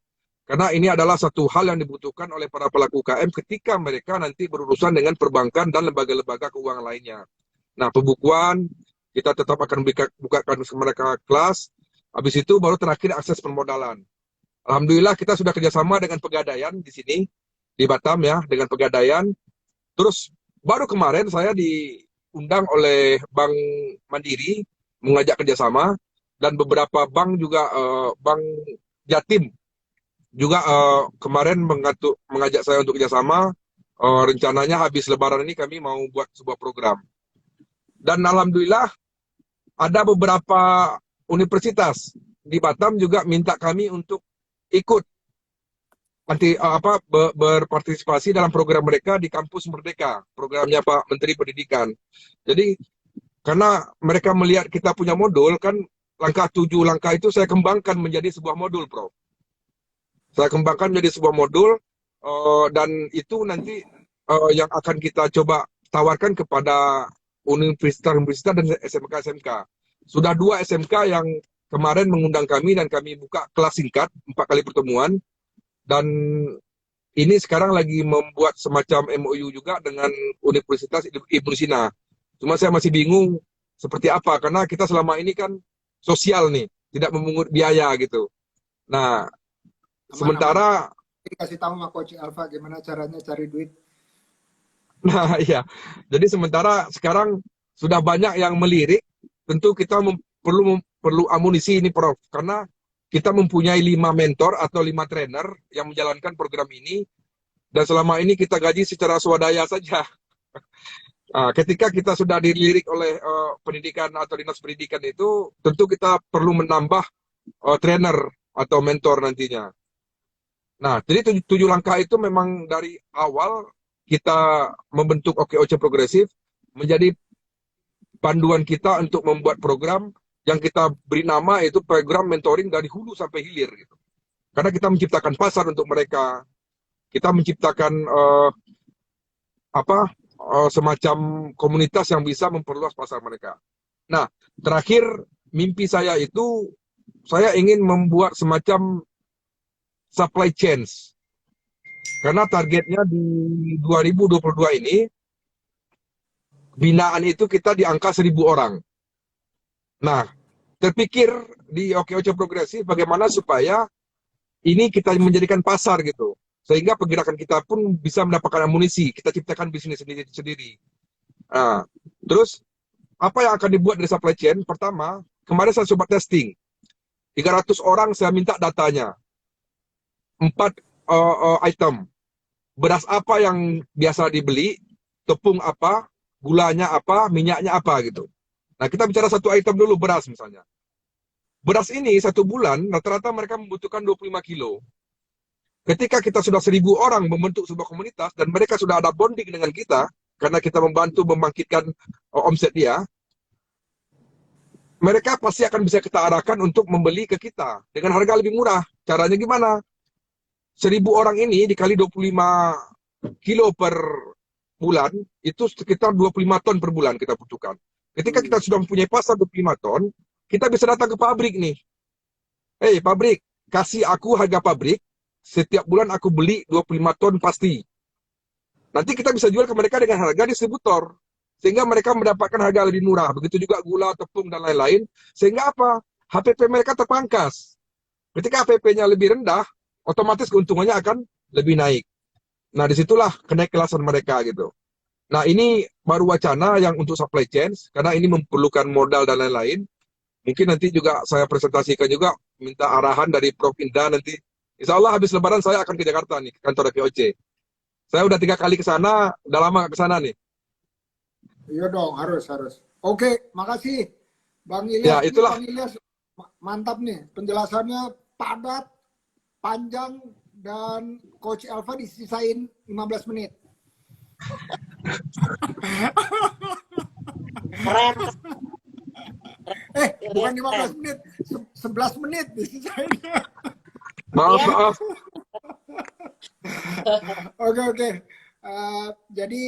Karena ini adalah satu hal yang dibutuhkan oleh para pelaku UKM ketika mereka nanti berurusan dengan perbankan dan lembaga-lembaga keuangan lainnya. Nah, pembukuan kita tetap akan bukakan mereka kelas. Habis itu baru terakhir akses permodalan. Alhamdulillah kita sudah kerjasama dengan Pegadaian di sini, di Batam ya, dengan Pegadaian. Terus baru kemarin saya diundang oleh Bank Mandiri mengajak kerjasama dan beberapa bank juga, Bank Jatim juga kemarin mengajak saya untuk kerjasama. Rencananya habis Lebaran ini kami mau buat sebuah program. Dan alhamdulillah ada beberapa universitas di Batam juga minta kami untuk ikut berpartisipasi dalam program mereka di Kampus Merdeka, programnya Pak Menteri Pendidikan. Jadi karena mereka melihat kita punya modul, kan langkah 7 langkah itu saya kembangkan menjadi sebuah modul, Prof. Saya kembangkan menjadi sebuah modul, dan itu nanti yang akan kita coba tawarkan kepada universitas-universitas dan SMK-SMK. Sudah 2 SMK yang kemarin mengundang kami dan kami buka kelas singkat 4 kali pertemuan, dan ini sekarang lagi membuat semacam MOU juga dengan Universitas Ibnu Sina. Cuma saya masih bingung seperti apa, karena kita selama ini kan sosial nih, tidak memungut biaya gitu. Nah, sementara dikasih tahu sama Coach Alfa gimana caranya cari duit. nah iya, jadi sementara sekarang sudah banyak yang melirik, tentu kita perlu amunisi ini, Prof, karena kita mempunyai 5 mentor atau 5 trainer yang menjalankan program ini, dan selama ini kita gaji secara swadaya saja. Nah, ketika kita sudah dilirik oleh pendidikan atau dinas pendidikan itu, tentu kita perlu menambah trainer atau mentor nantinya. Nah, jadi 7 langkah itu memang dari awal kita membentuk OKOC Progresif menjadi panduan kita untuk membuat program yang kita beri nama itu program mentoring dari hulu sampai hilir gitu. Karena kita menciptakan pasar untuk mereka, kita menciptakan semacam komunitas yang bisa memperluas pasar mereka. Nah, terakhir mimpi saya itu saya ingin membuat semacam supply chains. Karena targetnya di 2022 ini binaan itu kita di angka 1.000 orang. Nah, terpikir di OKOC Progresif bagaimana supaya ini kita menjadikan pasar gitu. Sehingga pergerakan kita pun bisa mendapatkan amunisi. Kita ciptakan bisnis sendiri. Nah, terus apa yang akan dibuat dari supply chain? Pertama, kemarin saya coba testing. 300 orang saya minta datanya. 4 item. Beras apa yang biasa dibeli, tepung apa, gulanya apa, minyaknya apa gitu. Nah, kita bicara satu item dulu, beras misalnya. Beras ini 1 bulan, rata-rata mereka membutuhkan 25 kilo. Ketika kita sudah 1.000 orang membentuk sebuah komunitas, dan mereka sudah ada bonding dengan kita, karena kita membantu membangkitkan omset dia, mereka pasti akan bisa kita arahkan untuk membeli ke kita dengan harga lebih murah. Caranya gimana? 1.000 orang ini dikali 25 kilo per bulan, itu sekitar 25 ton per bulan kita butuhkan. Ketika kita sudah mempunyai pasar 25 ton, kita bisa datang ke pabrik nih. Hey pabrik, kasih aku harga pabrik, setiap bulan aku beli 25 ton pasti. Nanti kita bisa jual ke mereka dengan harga distributor. Sehingga mereka mendapatkan harga lebih murah. Begitu juga gula, tepung, dan lain-lain. Sehingga apa? HPP mereka terpangkas. Ketika HPP-nya lebih rendah, otomatis keuntungannya akan lebih naik. Nah, disitulah kenaik kelasan mereka gitu. Nah, ini baru wacana yang untuk supply chain, karena ini memerlukan modal dan lain-lain. Mungkin nanti juga saya presentasikan juga, minta arahan dari Prof. Indra nanti. Insya Allah habis lebaran saya akan ke Jakarta nih, ke kantor OKOC. Saya udah 3 kali ke sana, udah lama ke sana nih. Iya dong, harus. Oke, makasih Bang Ya, Ilyas. itulah. Bang Ilyas, mantap nih. Penjelasannya padat, panjang, dan Coach Alfa disisain 15 menit. Keren. Bukan 15 menit, 11 menit disisain. Maaf. Oke. Jadi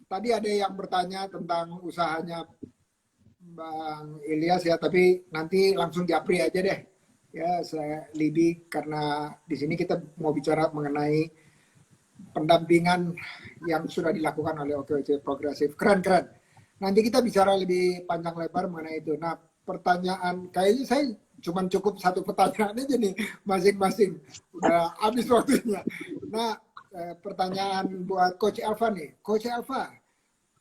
tadi ada yang bertanya tentang usahanya Bang Ilyas ya, tapi nanti langsung japri aja deh. Ya, saya Lidi, karena di sini kita mau bicara mengenai pendampingan yang sudah dilakukan oleh OKOC Progresif. Keren. Nanti kita bicara lebih panjang lebar mengenai itu. Nah, pertanyaan, kayaknya saya cuma cukup 1 pertanyaan aja nih masing-masing. Udah habis waktunya. Nah, pertanyaan buat Coach Alfa nih. Coach Alfa,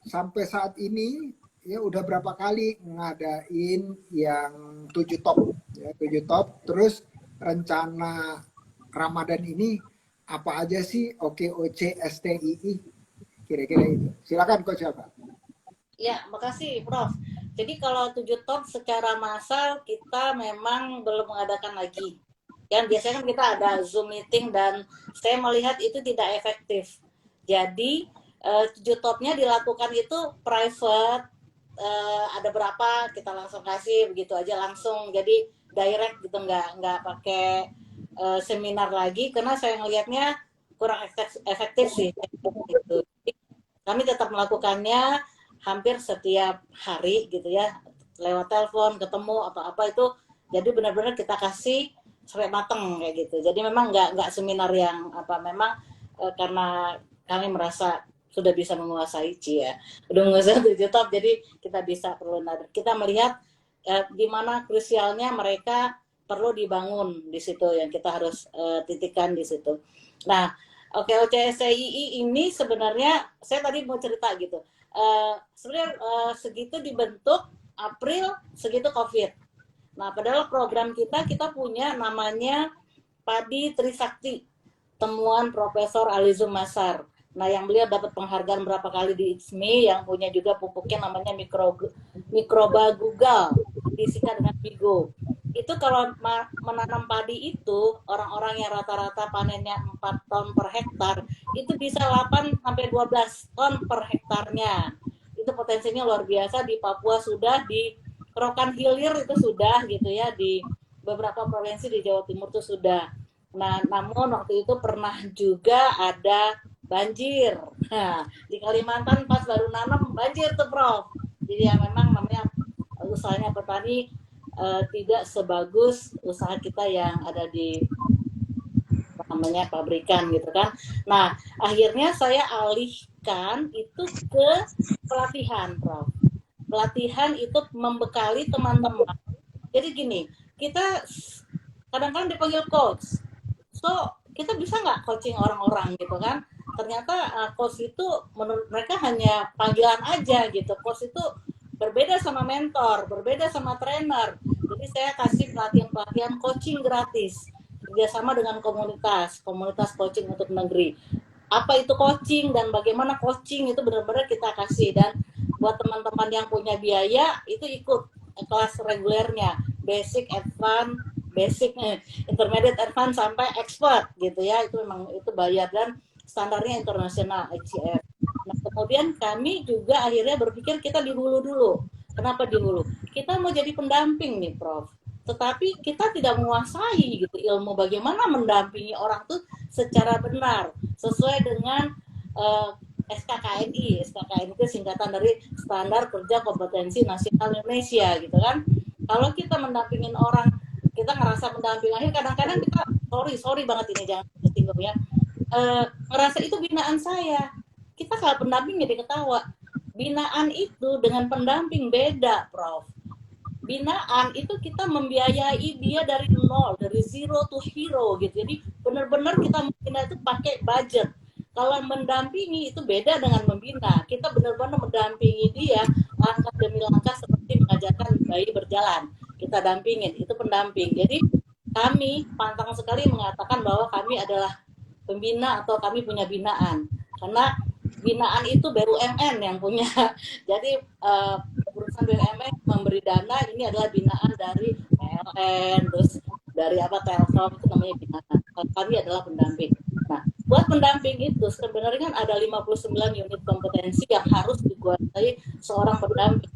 sampai saat ini ya udah berapa kali ngadain yang 7 top ya, 7 top. Terus rencana Ramadan ini apa aja sih OKOC STII? Kira-kira itu. Silakan Coach Alfa. Ya, makasih Prof. Jadi kalau 7 top secara massal kita memang belum mengadakan lagi. Yang biasanya kan kita ada Zoom meeting dan saya melihat itu tidak efektif. Jadi 7 topnya dilakukan itu private, ada berapa kita langsung kasih begitu aja langsung. Jadi direct gitu, nggak pakai seminar lagi karena saya ngelihatnya kurang efektif sih. Gitu. Jadi, kami tetap melakukannya hampir setiap hari gitu ya, lewat telepon, ketemu atau apa itu. Jadi benar-benar kita kasih sampai mateng kayak gitu. Jadi memang nggak seminar yang apa, memang karena kami merasa sudah bisa menguasai ya, udah menguasai 7 top, jadi kita bisa perlu kita melihat di mana krusialnya mereka perlu dibangun di situ yang kita harus titikkan di situ. Nah, OKOCSCII ini sebenarnya saya tadi mau cerita gitu. Sebenarnya segitu dibentuk April, segitu COVID. Nah, padahal program kita punya namanya Padi Trisakti, temuan Profesor Alizum Masar. Nah, yang beliau dapat penghargaan berapa kali di ITSMI, yang punya juga pupuknya namanya Mikroba Gugal, disingkat dengan Bigo. Itu kalau menanam padi itu, orang-orang yang rata-rata panennya 4 ton per hektar, itu bisa 8 sampai 12 ton per hektarnya. Itu potensinya luar biasa. Di Papua sudah, di Rokan Hilir itu sudah gitu ya, di beberapa provinsi di Jawa Timur itu sudah. Nah, namun waktu itu pernah juga ada banjir. Nah, di Kalimantan pas baru nanam banjir tuh Prof. Jadi ya memang namanya usahanya petani tidak sebagus usaha kita yang ada di namanya pabrikan gitu kan. Nah, akhirnya saya alihkan itu ke pelatihan, Prof. Pelatihan itu membekali teman-teman. Jadi gini, kita kadang-kadang dipanggil coach. So, kita bisa nggak coaching orang-orang gitu kan? Ternyata coach itu menurut mereka hanya panggilan aja gitu. Coach itu berbeda sama mentor, berbeda sama trainer. Jadi saya kasih pelatihan-pelatihan coaching gratis kerjasama dengan komunitas coaching untuk negeri. Apa itu coaching dan bagaimana coaching itu benar-benar kita kasih. Dan buat teman-teman yang punya biaya itu ikut kelas regulernya, basic, advance, basic, intermediate, advance sampai expert gitu ya. Itu memang itu bayar dan standarnya internasional ICF. Nah, kemudian kami juga akhirnya berpikir kita di hulu dulu. Kenapa di hulu? Kita mau jadi pendamping nih, Prof. Tetapi kita tidak menguasai gitu ilmu bagaimana mendampingi orang tuh secara benar sesuai dengan SKKNI. SKKNI itu singkatan dari Standar Kerja Kompetensi Nasional Indonesia gitu kan. Kalau kita mendampingin orang, kita ngerasa mendamping, akhir kadang-kadang kita sorry banget ini jangan disinggung ya. Ngerasa itu binaan saya. Kita kalau pendamping jadi ketawa. Binaan itu dengan pendamping beda, Prof. Binaan itu kita membiayai dia dari nol, dari zero to hero gitu. Jadi benar-benar kita membina itu pakai budget. Kalau mendampingi itu beda dengan membina. Kita benar-benar mendampingi dia langkah demi langkah seperti mengajarkan bayi berjalan. Kita dampingin, itu pendamping. Jadi kami pantang sekali mengatakan bahwa kami adalah pembina atau kami punya binaan. Karena binaan itu BUMN yang punya. Jadi perusahaan BUMN memberi dana, ini adalah binaan dari PLN, terus dari Telkom, itu namanya binaan. Kami adalah pendamping. Nah, buat pendamping itu sebenarnya kan ada 59 unit kompetensi yang harus dikuasai seorang pendamping.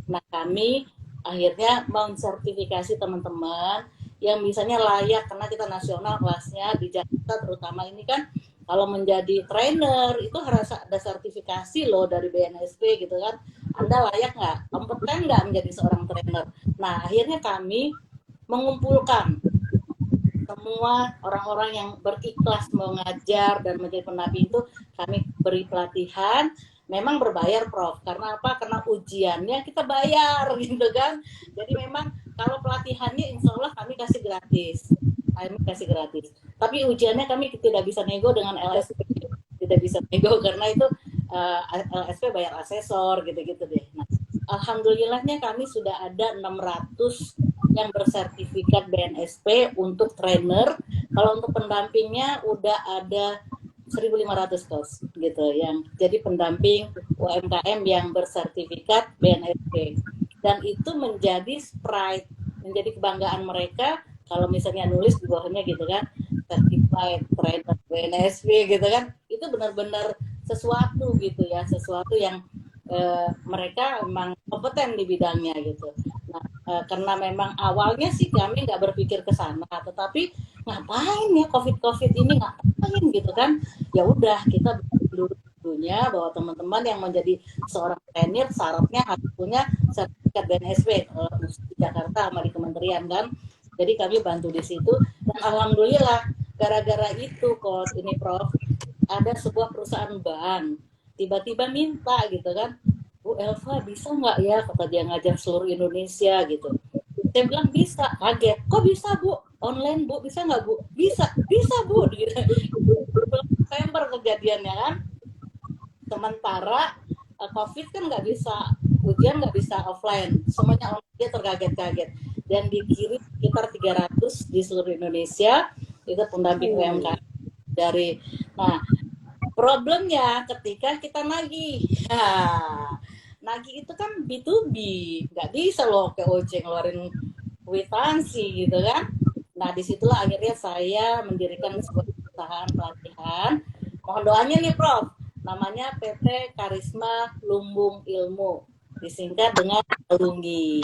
Nah, kami akhirnya mensertifikasi teman-teman yang misalnya layak, karena kita nasional kelasnya di Jakarta terutama ini kan, kalau menjadi trainer itu harus ada sertifikasi loh dari BNSP gitu kan. Anda layak nggak, kompeten nggak menjadi seorang trainer. Nah, akhirnya kami mengumpulkan semua orang-orang yang berikhlas mengajar dan menjadi pendamping itu, kami beri pelatihan. Memang berbayar, Prof. Karena apa? Karena ujiannya kita bayar gitu kan. Jadi memang kalau pelatihannya insya Allah kami kasih gratis. Tapi ujiannya kami tidak bisa nego dengan LSP, tidak bisa nego karena itu LSP bayar asesor gitu-gitu deh. Nah, alhamdulillahnya kami sudah ada 600 yang bersertifikat BNSP untuk trainer. Kalau untuk pendampingnya udah ada 1.500 kos gitu yang jadi pendamping UMKM yang bersertifikat BNSP. dan itu menjadi pride, menjadi kebanggaan mereka. Kalau misalnya nulis di bawahnya gitu kan, certified trainer BNSP gitu kan, itu benar-benar sesuatu gitu ya, sesuatu yang mereka memang kompeten di bidangnya gitu. Nah, karena memang awalnya sih kami nggak berpikir ke sana, tetapi ngapain ya COVID ini, ngapain gitu kan? Ya udah, kita dulunya bahwa teman-teman yang menjadi seorang trainer syaratnya harus punya sertifikat BNSP kalau di Jakarta sama di kementerian kan. Jadi kami bantu di situ dan alhamdulillah gara-gara itu kok ini Prof, ada sebuah perusahaan bank tiba-tiba minta gitu kan, Bu Elva bisa nggak ya, kata dia ngajar seluruh Indonesia gitu. Saya bilang bisa, kaget, kok bisa Bu, online Bu, bisa nggak Bu, bisa Bu gitu. November kejadiannya kan, sementara COVID kan nggak bisa, ujian nggak bisa offline, semuanya online. Dia terkaget-kaget dan dikirim sekitar 300 di seluruh Indonesia itu pendamping UMKM dari. Nah, problemnya ketika kita nagih, nagih itu kan B2B, nggak bisa loh ke OC ngeluarin kwitansi gitu kan. Nah, disitulah akhirnya saya mendirikan sebuah perusahaan pelatihan. Mohon doanya nih Prof, namanya PT Karisma Lumbung Ilmu, disingkat dengan Kalungi.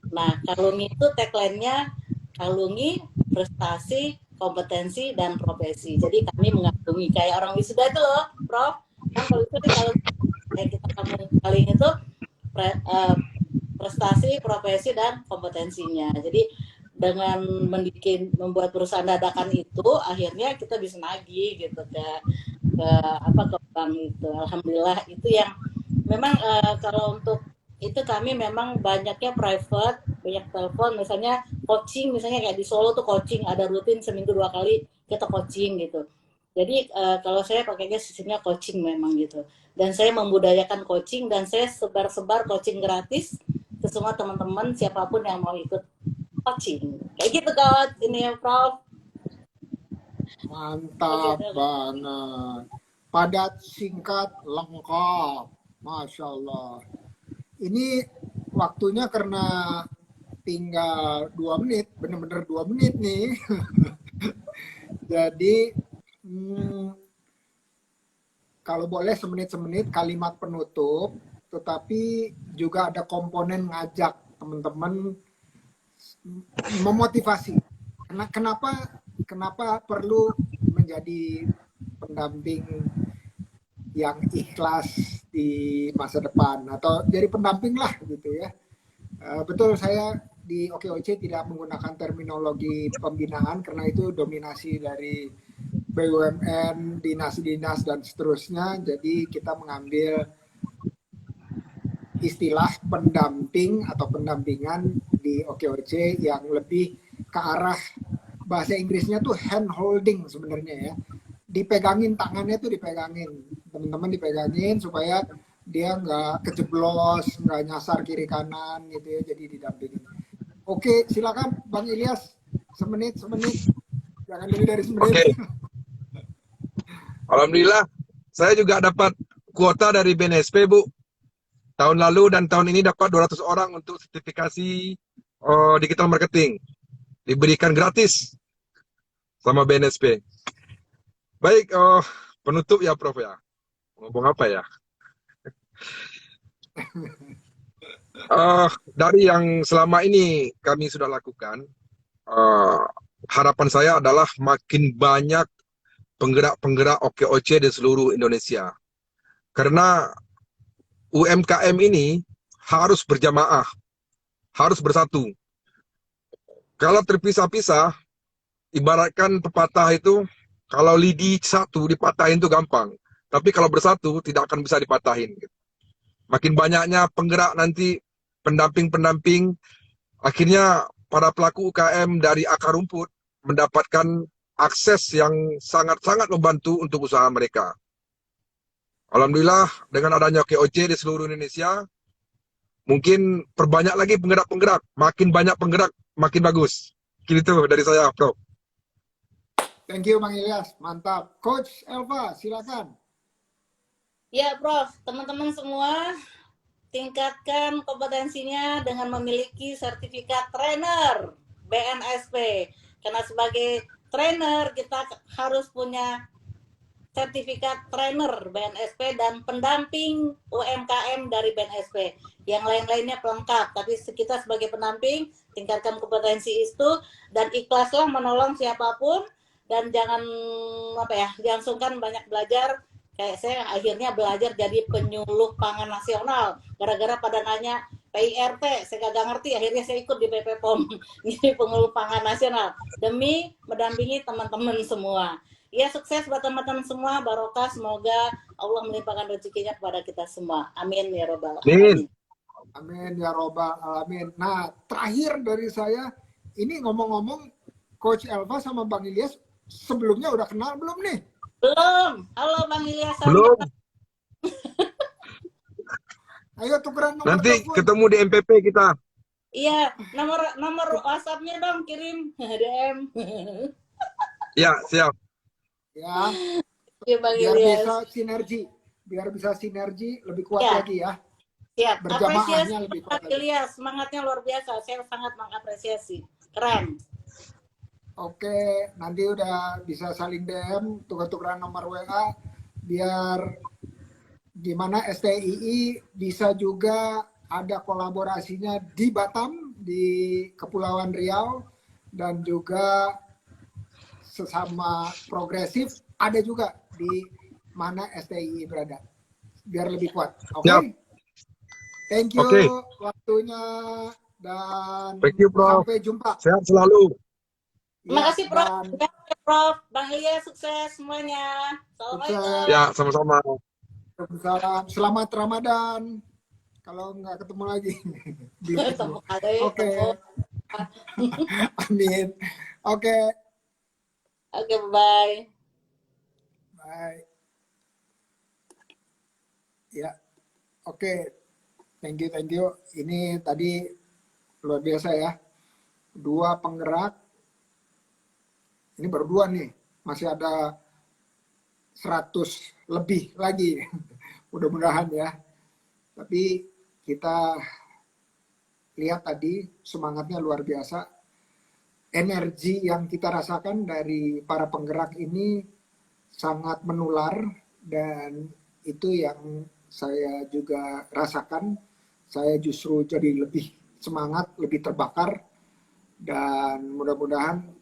Nah, Kalungi itu tagline-nya kalungi prestasi, kompetensi, dan profesi. Jadi kami mengalungi kayak orang wisuda itu loh, Prof. Kan kalau itu kalau kayak kita kalungi itu prestasi, profesi, dan kompetensinya. Jadi dengan membuat perusahaan dadakan itu, akhirnya kita bisa nagih gitu ke bank itu. Alhamdulillah itu yang memang kalau untuk itu kami memang banyaknya private, banyak telepon, misalnya coaching, misalnya kayak di Solo tuh coaching, ada rutin seminggu 2 kali kita coaching gitu. Jadi kalau saya pakainya sistemnya coaching memang gitu. Dan saya membudayakan coaching dan saya sebar-sebar coaching gratis ke semua teman-teman siapapun yang mau ikut coaching. Kayak gitu kawan, ini ya Prof. Mantap banget. Padat, singkat, lengkap. Masya Allah. Ini waktunya karena tinggal 2 menit, bener-bener 2 menit nih. Jadi kalau boleh semenit-semenit kalimat penutup, tetapi juga ada komponen ngajak teman-teman memotivasi. Kenapa perlu menjadi pendamping yang ikhlas di masa depan atau jadi pendamping lah gitu ya. Betul, saya di OKOC tidak menggunakan terminologi pembinaan karena itu dominasi dari BUMN, dinas-dinas dan seterusnya. Jadi kita mengambil istilah pendamping atau pendampingan di OKOC yang lebih ke arah bahasa Inggrisnya tuh hand holding sebenarnya ya. Dipegangin tangannya tuh, dipegangin teman-teman, dipegangin supaya dia nggak kejeblos, nggak nyasar kiri kanan gitu ya, jadi didampingin. Oke, silakan Bang Ilyas, semenit, jangan lebih dari semenit. Oke. Alhamdulillah, saya juga dapat kuota dari BNSP Bu. Tahun lalu dan tahun ini dapat 200 orang untuk sertifikasi digital marketing. Diberikan gratis sama BNSP. Baik, penutup ya Prof ya. Ngomong apa ya? Dari yang selama ini kami sudah lakukan, harapan saya adalah makin banyak penggerak-penggerak OKOC di seluruh Indonesia. Karena UMKM ini harus berjamaah, harus bersatu. Kalau terpisah-pisah, ibaratkan pepatah itu, kalau lidi satu dipatahin itu gampang. Tapi kalau bersatu tidak akan bisa dipatahin. Makin banyaknya penggerak nanti, pendamping-pendamping, akhirnya para pelaku UKM dari akar rumput mendapatkan akses yang sangat-sangat membantu untuk usaha mereka. Alhamdulillah dengan adanya OKOC di seluruh Indonesia, mungkin perbanyak lagi penggerak-penggerak, makin banyak penggerak, makin bagus. Gitu dari saya, Prof. Thank you Bang Ilyas, mantap. Coach Elva, silakan. Ya Prof, teman-teman semua, tingkatkan kompetensinya dengan memiliki sertifikat trainer BNSP. Karena sebagai trainer kita harus punya sertifikat trainer BNSP dan pendamping UMKM dari BNSP. Yang lain-lainnya pelengkap, tapi kita sebagai pendamping tingkatkan kompetensi itu dan ikhlaslah menolong siapapun dan jangan jangan sungkan banyak belajar. Kayak saya akhirnya belajar jadi penyuluh pangan nasional gara-gara pada nanya PIRT, saya gak ngerti, akhirnya saya ikut di BPOM jadi penyuluh pangan nasional demi mendampingi teman-teman semua. Ya, sukses buat teman-teman semua, barokah, semoga Allah melimpahkan rezekinya kepada kita semua. Amin ya robbal alamin. Amin ya robbal alamin. Nah, terakhir dari saya, ini ngomong-ngomong, Coach Elva sama Bang Ilyas sebelumnya udah kenal belum nih? Belum. Halo Bang Ilyas. Belum. Ayo tukeran nomor Nanti telepon. ketemu di MPP kita. Iya, nomor WhatsApp-nya dong kirim DM. Ya, siap. Ya, Oke, Bang biar Ilyas. bisa sinergi lebih kuat Ya. lagi ya. Siap. Berjamaahnya Apresiasi lebih kuat Bang lagi. Ilyas, semangatnya luar biasa. Saya sangat mengapresiasi. Keren. Oke, nanti udah bisa saling DM, tuker-tukeran nomor WA, biar gimana STII bisa juga ada kolaborasinya di Batam, di Kepulauan Riau, dan juga sesama progresif ada juga di mana STII berada, biar lebih kuat. Oke? Siap. Thank you Oke. waktunya dan Thank you, Prof. sampai jumpa. Sehat selalu. Terima kasih Prof. Dan Prof. Bang Ilyas sukses semuanya. Assalamualaikum. Ya, sama-sama. Waalaikumsalam. Selamat Ramadan. Kalau nggak ketemu lagi. Belum ketemu. Oke. Amin. Oke. Oke, bye. Bye. Ya. Oke. Thank you. Ini tadi luar biasa ya. 2 penggerak. Ini baru 2 nih. Masih ada 100 lebih lagi. Mudah-mudahan ya. Tapi kita lihat tadi semangatnya luar biasa. Energi yang kita rasakan dari para penggerak ini sangat menular, dan itu yang saya juga rasakan. Saya justru jadi lebih semangat, lebih terbakar, dan mudah-mudahan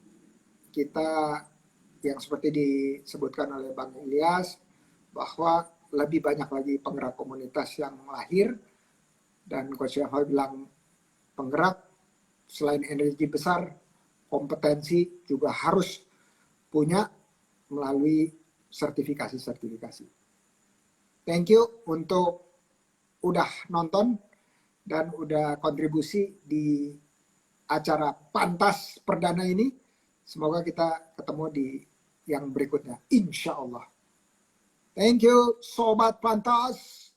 kita yang seperti disebutkan oleh Bang Ilyas, bahwa lebih banyak lagi penggerak komunitas yang lahir. Dan Coach Elva bilang penggerak selain energi besar, kompetensi juga harus punya melalui sertifikasi. Thank you untuk udah nonton dan udah kontribusi di acara Pantas Perdana ini. Semoga kita ketemu di yang berikutnya, insya Allah. Thank you, Sobat Pantas.